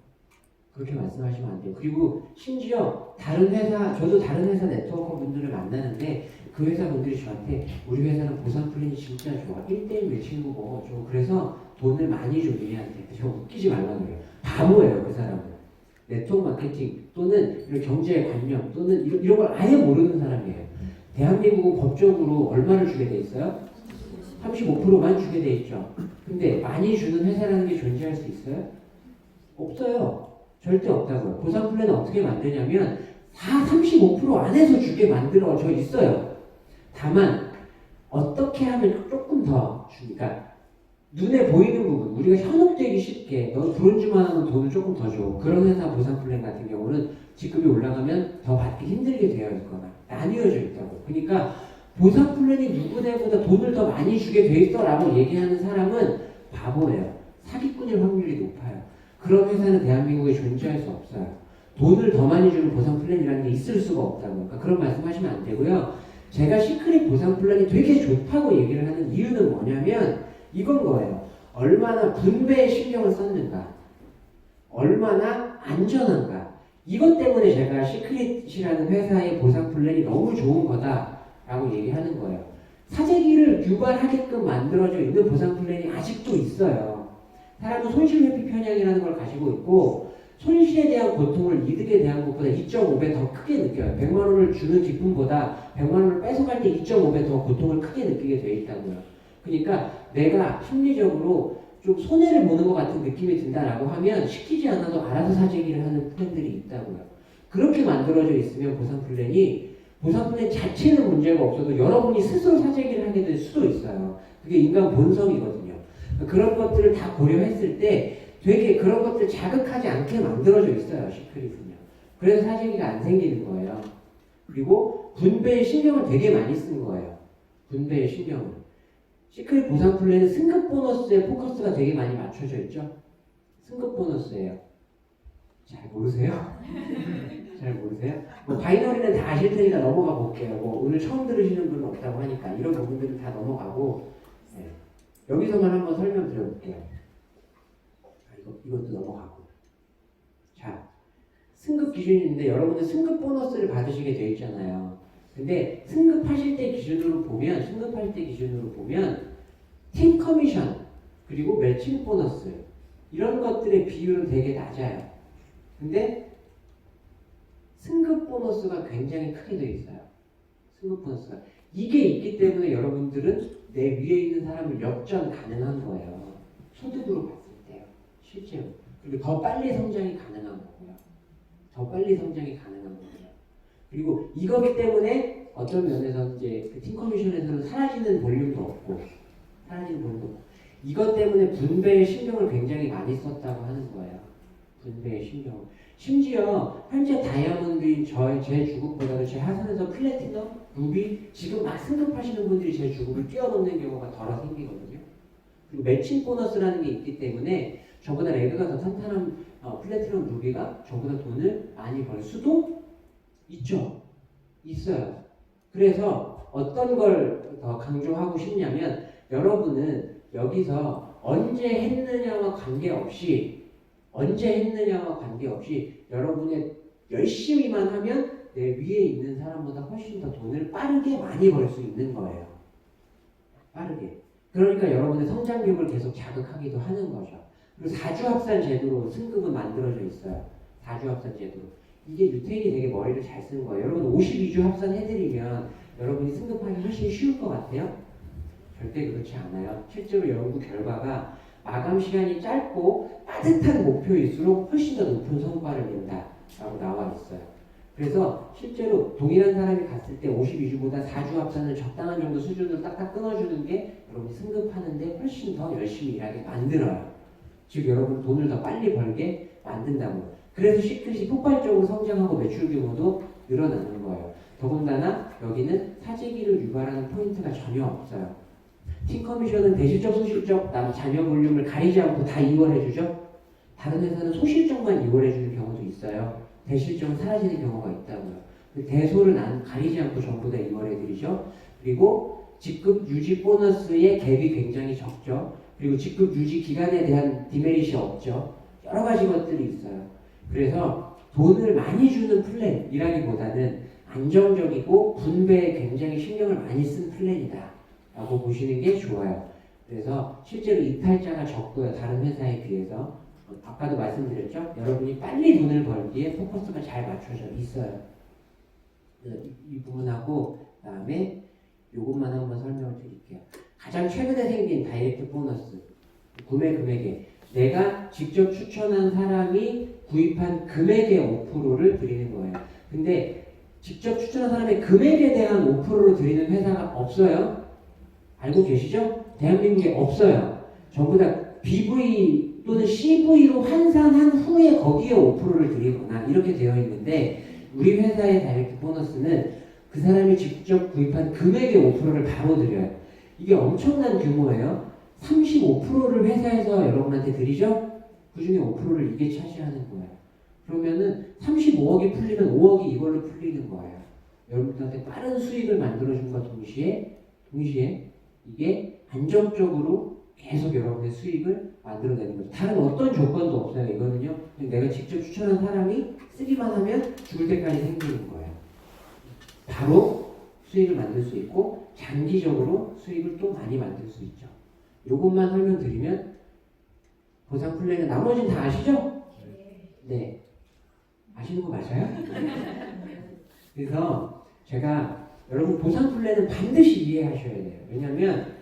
그렇게 말씀하시면 안 돼요. 그리고 심지어 다른 회사, 저도 다른 회사 네트워크 분들을 만나는데 그 회사 분들이 저한테 우리 회사는 보상 플랜이 진짜 좋아 1대1 매칭도 먹어줘 그래서 돈을 많이 줘 니네한테. 저 웃기지 말라고 그래요. 바보예요 그 사람은. 네트워크 마케팅 또는 이런 경제 관념 또는 이런 걸 아예 모르는 사람이에요. 대한민국은 법적으로 얼마를 주게 돼 있어요? 35%만 주게 돼 있죠. 근데 많이 주는 회사라는 게 존재할 수 있어요? 없어요. 절대 없다고요. 보상 플랜은 어떻게 만드냐면 35% 안에서 주게 만들어져 있어요. 다만 어떻게 하면 조금 더 주니까 눈에 보이는 부분, 우리가 현혹되기 쉽게 넌 브론즈만 하면 돈을 조금 더 줘. 그런 회사 보상 플랜 같은 경우는 직급이 올라가면 더 받기 힘들게 되어 있거나 나뉘어져 있다고. 그러니까 보상 플랜이 누구네보다 돈을 더 많이 주게 돼 있어라고 얘기하는 사람은 바보예요. 사기꾼일 확률이 높아요. 그런 회사는 대한민국에 존재할 수 없어요. 돈을 더 많이 주는 보상 플랜이라는 게 있을 수가 없다고요. 그러니까 그런 말씀하시면 안 되고요. 제가 시크릿 보상 플랜이 되게 좋다고 얘기를 하는 이유는 뭐냐면 이건 거예요. 얼마나 분배에 신경을 썼는가, 얼마나 안전한가. 이것 때문에 제가 시크릿이라는 회사의 보상 플랜이 너무 좋은 거다라고 얘기하는 거예요. 사재기를 유발하게끔 만들어져 있는 보상 플랜이 아직도 있어요. 사람은 손실회피 편향이라는 걸 가지고 있고 손실에 대한 고통을 이득에 대한 것보다 2.5배 더 크게 느껴요. 100만 원을 주는 기쁨보다 100만 원을 뺏어갈 때 2.5배 더 고통을 크게 느끼게 돼 있다고요. 그러니까 내가 심리적으로 좀 손해를 보는 것 같은 느낌이 든다라고 하면 시키지 않아도 알아서 사재기를 하는 플랜들이 있다고요. 그렇게 만들어져 있으면 보상 플랜 자체는 문제가 없어도 여러분이 스스로 사재기를 하게 될 수도 있어요. 그게 인간 본성이거든요. 그런 것들을 다 고려했을 때 되게 그런 것들 자극하지 않게 만들어져 있어요. 시크릿은요. 그래서 사재기가 안 생기는 거예요. 그리고 분배에 신경을 되게 많이 쓴 거예요. 분배에 신경을. 시크릿 보상 플랜은 승급 보너스에 포커스가 되게 많이 맞춰져 있죠. 승급 보너스예요. 잘 모르세요? 잘 모르세요? 뭐 바이너리는 다 아실 테니까 넘어가 볼게요. 뭐 오늘 처음 들으시는 분은 없다고 하니까 이런 부분들은 다 넘어가고 네. 여기서만 한번 설명드려볼게요. 이것도 넘어가고. 자, 승급 기준이 있는데 여러분은 승급 보너스를 받으시게 되어 있잖아요. 근데 승급하실 때 기준으로 보면 팀 커미션 그리고 매칭 보너스 이런 것들의 비율은 되게 낮아요. 근데 승급 보너스가 굉장히 크게 되어 있어요. 승급 보너스가 이게 있기 때문에 여러분들은 내 위에 있는 사람을 역전 가능한 거예요. 소득으로 봤을 때요. 실제로. 그리고 더 빨리 성장이 가능한 거고요. 더 빨리 성장이 가능한 거고요. 그리고 이거기 때문에 어떤 면에서 이제 그 팀 커미션에서는 사라지는 볼륨도 없고 이것 때문에 분배에 신경을 굉장히 많이 썼다고 하는 거예요. 분배에 신경을. 심지어 현재 다이아몬드인 제 주급보다도 제 하선에서 플래티넘, 루비 지금 막 승급하시는 분들이 제 주급을 뛰어넘는 경우가 덜어 생기거든요. 그리고 매칭 보너스라는 게 있기 때문에 저보다 레그가 더 탄탄한 플래티넘 루비가 저보다 돈을 많이 벌 수도 있어요. 그래서 어떤 걸 더 강조하고 싶냐면 여러분은 여기서 언제 했느냐와 관계없이 여러분의 열심히만 하면 내 위에 있는 사람보다 훨씬 더 돈을 빠르게 많이 벌 수 있는 거예요. 빠르게. 그러니까 여러분의 성장력을 계속 자극하기도 하는 거죠. 그리고 4주 합산 제도로 승급은 만들어져 있어요. 4주 합산 제도로. 이게 유태인이 되게 머리를 잘 쓰는 거예요. 여러분 52주 합산해드리면 여러분이 승급하기 훨씬 쉬울 것 같아요? 절대 그렇지 않아요. 실제로 연구 결과가 마감 시간이 짧고 따뜻한 목표일수록 훨씬 더 높은 성과를 낸다라고 나와 있어요. 그래서 실제로 동일한 사람이 갔을 때 52주보다 4주 합산을 적당한 정도 수준으로 딱딱 끊어주는 게 여러분이 승급하는데 훨씬 더 열심히 일하게 만들어요. 즉 여러분 돈을 더 빨리 벌게 만든다고요. 그래서 시크릿이 폭발적으로 성장하고 매출 규모도 늘어나는 거예요. 더군다나 여기는 사재기를 유발하는 포인트가 전혀 없어요. 팀 커미션은 대실적, 소실적, 자녀 볼륨을 가리지 않고 다 이월해주죠. 다른 회사는 소실적만 이월해주는 경우도 있어요. 대실적은 사라지는 경우가 있다고요. 대소를 가리지 않고 전부 다 이월해드리죠. 그리고 직급 유지 보너스의 갭이 굉장히 적죠. 그리고 직급 유지 기간에 대한 디메리시 없죠. 여러 가지 것들이 있어요. 그래서 돈을 많이 주는 플랜이라기보다는 안정적이고 분배에 굉장히 신경을 많이 쓴 플랜이다 라고 보시는 게 좋아요. 그래서 실제로 이탈자가 적고요. 다른 회사에 비해서. 아까도 말씀드렸죠. 여러분이 빨리 돈을 벌기에 포커스가 잘 맞춰져 있어요. 이 부분하고 그다음에 이것만 한번 설명을 드릴게요. 가장 최근에 생긴 다이렉트 보너스 구매 금액에 내가 직접 추천한 사람이 구입한 금액의 5%를 드리는 거예요. 근데 직접 추천한 사람의 금액에 대한 5%를 드리는 회사가 없어요. 알고 계시죠? 대한민국에 없어요. 전부 다 BV 또는 CV로 환산한 후에 거기에 5%를 드리거나 이렇게 되어 있는데 우리 회사의 다이렉트 보너스는 그 사람이 직접 구입한 금액의 5%를 바로 드려요. 이게 엄청난 규모예요. 35%를 회사에서 여러분한테 드리죠? 그 중에 5%를 이게 차지하는 거예요. 그러면은 35억이 풀리면 5억이 이걸로 풀리는 거예요. 여러분들한테 빠른 수익을 만들어준과 동시에 이게 안정적으로 계속 여러분의 수익을 만들어내는 거죠. 다른 어떤 조건도 없어요. 이거는요. 내가 직접 추천한 사람이 쓰기만 하면 죽을 때까지 생기는 거예요. 바로 수익을 만들 수 있고 장기적으로 수익을 또 많이 만들 수 있죠. 이것만 설명드리면 보상 플랜은 나머지는 다 아시죠? 네. 아시는 거 맞아요? 그래서 제가 여러분 보상 플랜은 반드시 이해하셔야 돼요. 왜냐하면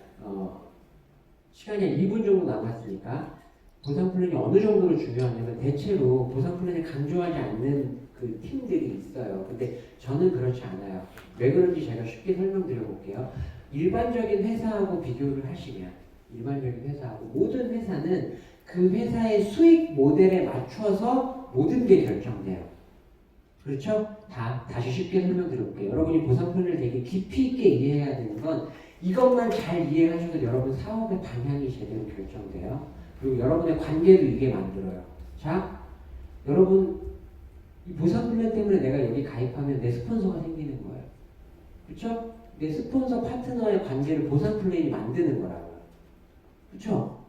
시간이 2분 정도 남았으니까 보상 플랜이 어느 정도로 중요하냐면 대체로 보상 플랜을 강조하지 않는 그 팀들이 있어요. 근데 저는 그렇지 않아요. 왜 그런지 제가 쉽게 설명드려 볼게요. 일반적인 회사하고 비교를 하시면 일반적인 회사하고 모든 회사는 그 회사의 수익 모델에 맞춰서 모든 게 결정돼요. 그렇죠? 다시 쉽게 설명드려 볼게요. 여러분이 보상 플랜을 되게 깊이 있게 이해해야 되는 건 이것만 잘 이해하셔서 여러분 사업의 방향이 제대로 결정돼요. 그리고 여러분의 관계도 이게 만들어요. 자, 여러분 이 보상 플랜 때문에 내가 여기 가입하면 내 스폰서가 생기는 거예요. 그렇죠? 내 스폰서 파트너의 관계를 보상 플랜이 만드는 거라고요. 그렇죠?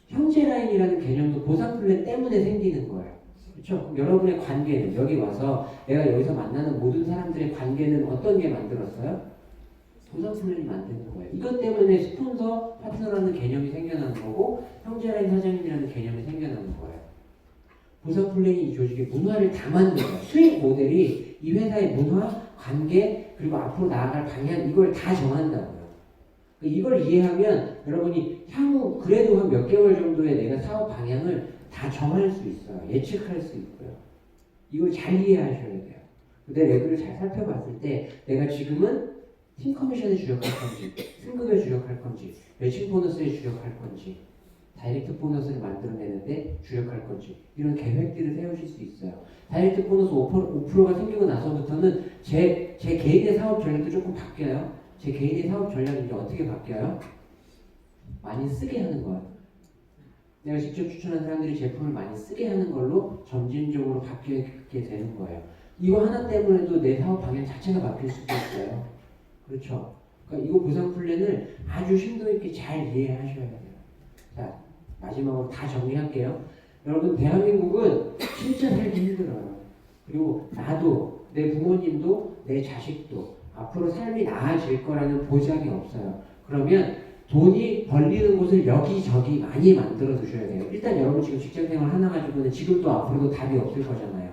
형제 라인이라는 개념도 보상 플랜 때문에 생기는 거예요. 그렇죠? 여러분의 관계는 여기 와서 내가 여기서 만나는 모든 사람들의 관계는 어떤 게 만들었어요? 보상 플랜이 만드는 거예요. 이것 때문에 스폰서 파트너라는 개념이 생겨나는 거고 형제 라인 사장님이라는 개념이 생겨나는 거예요. 보상 플랜이 이 조직의 문화를 다 만들어요. 수익 모델이 이 회사의 문화, 관계, 그리고 앞으로 나아갈 방향 이걸 다 정한다고요. 이걸 이해하면 여러분이 향후 그래도 한 몇 개월 정도의 내가 사업 방향을 다 정할 수 있어요. 예측할 수 있고요. 이걸 잘 이해하셔야 돼요. 내 레벨을 잘 살펴봤을 때 내가 지금은 팀 커미션에 주력할 건지 승급에 주력할 건지 매칭 보너스에 주력할 건지 다이렉트 보너스를 만들어내는데 주력할 건지 이런 계획들을 세우실 수 있어요. 다이렉트 보너스 5%가 생기고 나서부터는 제 개인의 사업 전략도 조금 바뀌어요. 제 개인의 사업 전략이 이제 어떻게 바뀌어요? 많이 쓰게 하는 거예요. 내가 직접 추천한 사람들이 제품을 많이 쓰게 하는 걸로 점진적으로 바뀌게 되는 거예요. 이거 하나 때문에도 내 사업 방향 자체가 바뀔 수도 있어요. 그렇죠? 그러니까 이거 보상 플랜을 아주 심도 있게 잘 이해하셔야 돼요. 자, 마지막으로 다 정리할게요. 여러분, 대한민국은 진짜 살기 힘들어요. 그리고 나도, 내 부모님도, 내 자식도 앞으로 삶이 나아질 거라는 보장이 없어요. 그러면 돈이 벌리는 곳을 여기저기 많이 만들어 두셔야 돼요. 일단 여러분 지금 직장생활 하나 가지고는 지금도 앞으로도 답이 없을 거잖아요.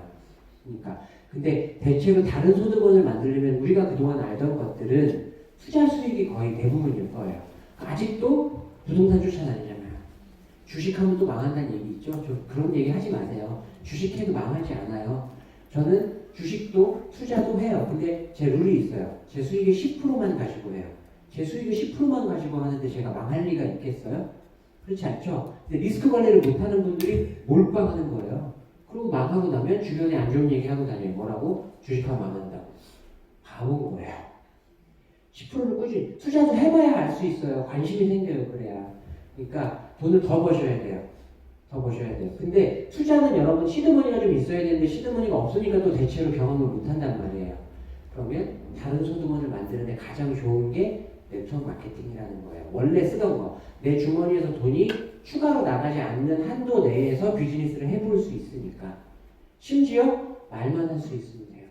그러니까 근데 대체로 다른 소득원을 만들려면 우리가 그동안 알던 것들은 투자 수익이 거의 대부분일 거예요. 아직도 부동산 쫓아다니잖아요. 주식하면 또 망한다는 얘기 있죠? 저 그런 얘기 하지 마세요. 주식해도 망하지 않아요. 저는 주식도 투자도 해요. 근데 제 룰이 있어요. 제 수익의 10%만 가지고 해요. 제 수익의 10%만 가지고 하는데 제가 망할 리가 있겠어요? 그렇지 않죠? 근데 리스크 관리를 못하는 분들이 몰빵하는 거예요. 그리고 망하고 나면 주변에 안 좋은 얘기 하고 다녀요. 뭐라고? 주식하면 망한다고. 바보인 거예요. 10%를 꾸준히 투자도 해봐야 알 수 있어요. 관심이 생겨요. 그래야. 그러니까 돈을 더 버셔야 돼요. 더 버셔야 돼요. 근데 투자는 여러분 시드머니가 좀 있어야 되는데 시드머니가 없으니까 또 대체로 경험을 못한단 말이에요. 그러면 다른 소득원을 만드는 데 가장 좋은 게 네트워크 마케팅이라는 거예요. 원래 쓰던 거. 내 주머니에서 돈이 추가로 나가지 않는 한도 내에서 비즈니스를 해볼 수 있으니까. 심지어 말만 할 수 있으면 돼요.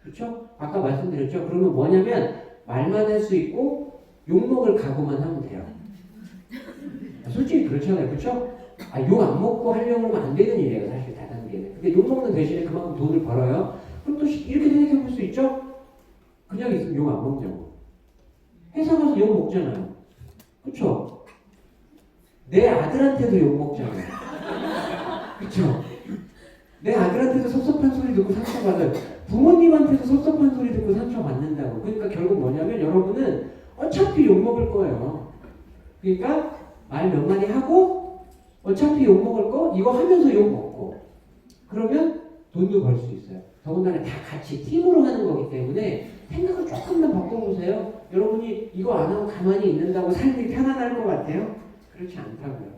그렇죠? 아까 말씀드렸죠? 그러면 뭐냐면 말만 할 수 있고 욕먹을 각오만 하면 돼요. 솔직히 그렇잖아요. 그렇죠? 욕 안 먹고 하려고 하면 안 되는 일이에요. 사실 다단계는. 근데 욕 먹는 대신에 그만큼 돈을 벌어요. 그럼 또 이렇게 생각해 볼 수 있죠? 그냥 있으면 욕 안 먹냐고. 회사 가서 욕 먹잖아요. 그쵸? 내 아들한테도 욕 먹잖아요. 그쵸? 내 아들한테도 섭섭한 소리 듣고 상처받아요. 부모님한테도 섭섭한 소리 듣고 상처받는다고. 그러니까 결국 뭐냐면 여러분은 어차피 욕 먹을 거예요. 그러니까 말 몇 마디 하고 어차피 욕 먹을 거 이거 하면서 욕 먹고 그러면 돈도 벌 수 있어요. 더군다나 다 같이 팀으로 하는 거기 때문에 생각을 조금만 바꿔보세요. 여러분이 이거 안 하고 가만히 있는다고 삶이 편안할 것 같아요? 그렇지 않다고요.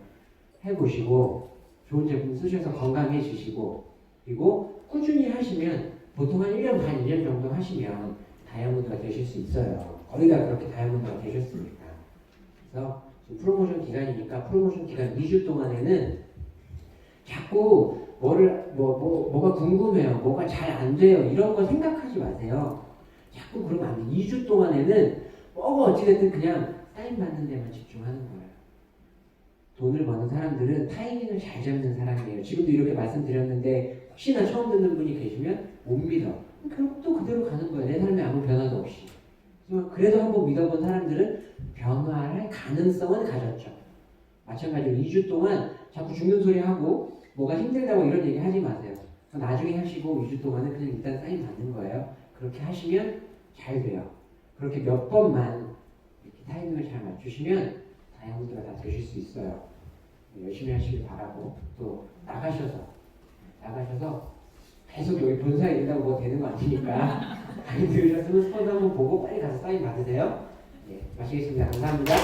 해보시고 좋은 제품 쓰셔서 건강해지시고 그리고 꾸준히 하시면 보통 한 1년 반, 2년 정도 하시면 다이아몬드가 되실 수 있어요. 거의 다 그렇게 다이아몬드가 되셨으니까. 그래서 지금 프로모션 기간이니까 프로모션 기간 2주 동안에는 자꾸 뭐가 궁금해요. 뭐가 잘 안 돼요. 이런 거 생각하지 마세요. 자꾸 그러면 안 돼. 2주 동안에는 뭐가 어찌됐든 그냥 사인 받는 데만 집중하는 거예요. 돈을 버는 사람들은 타이밍을 잘 잡는 사람이에요. 지금도 이렇게 말씀드렸는데 혹시나 처음 듣는 분이 계시면 못 믿어. 그럼 또 그대로 가는 거예요. 내 삶에 아무 변화도 없이. 그래도 한번 믿어본 사람들은 변화할 가능성은 가졌죠. 마찬가지로 2주 동안 자꾸 죽는 소리 하고 뭐가 힘들다고 이런 얘기 하지 마세요. 나중에 하시고 2주 동안은 그냥 일단 사인 받는 거예요. 그렇게 하시면 잘 돼요. 그렇게 몇 번만 이렇게 타이밍을 잘 맞추시면 다이아몬드가 다 되실 수 있어요. 열심히 하시길 바라고 또 나가셔서 계속 여기 본사에 있다고 뭐 되는 거 아니니까 많이 들으셨으면 스폰서 한번 보고 빨리 가서 사인 받으세요. 네, 마치겠습니다. 감사합니다.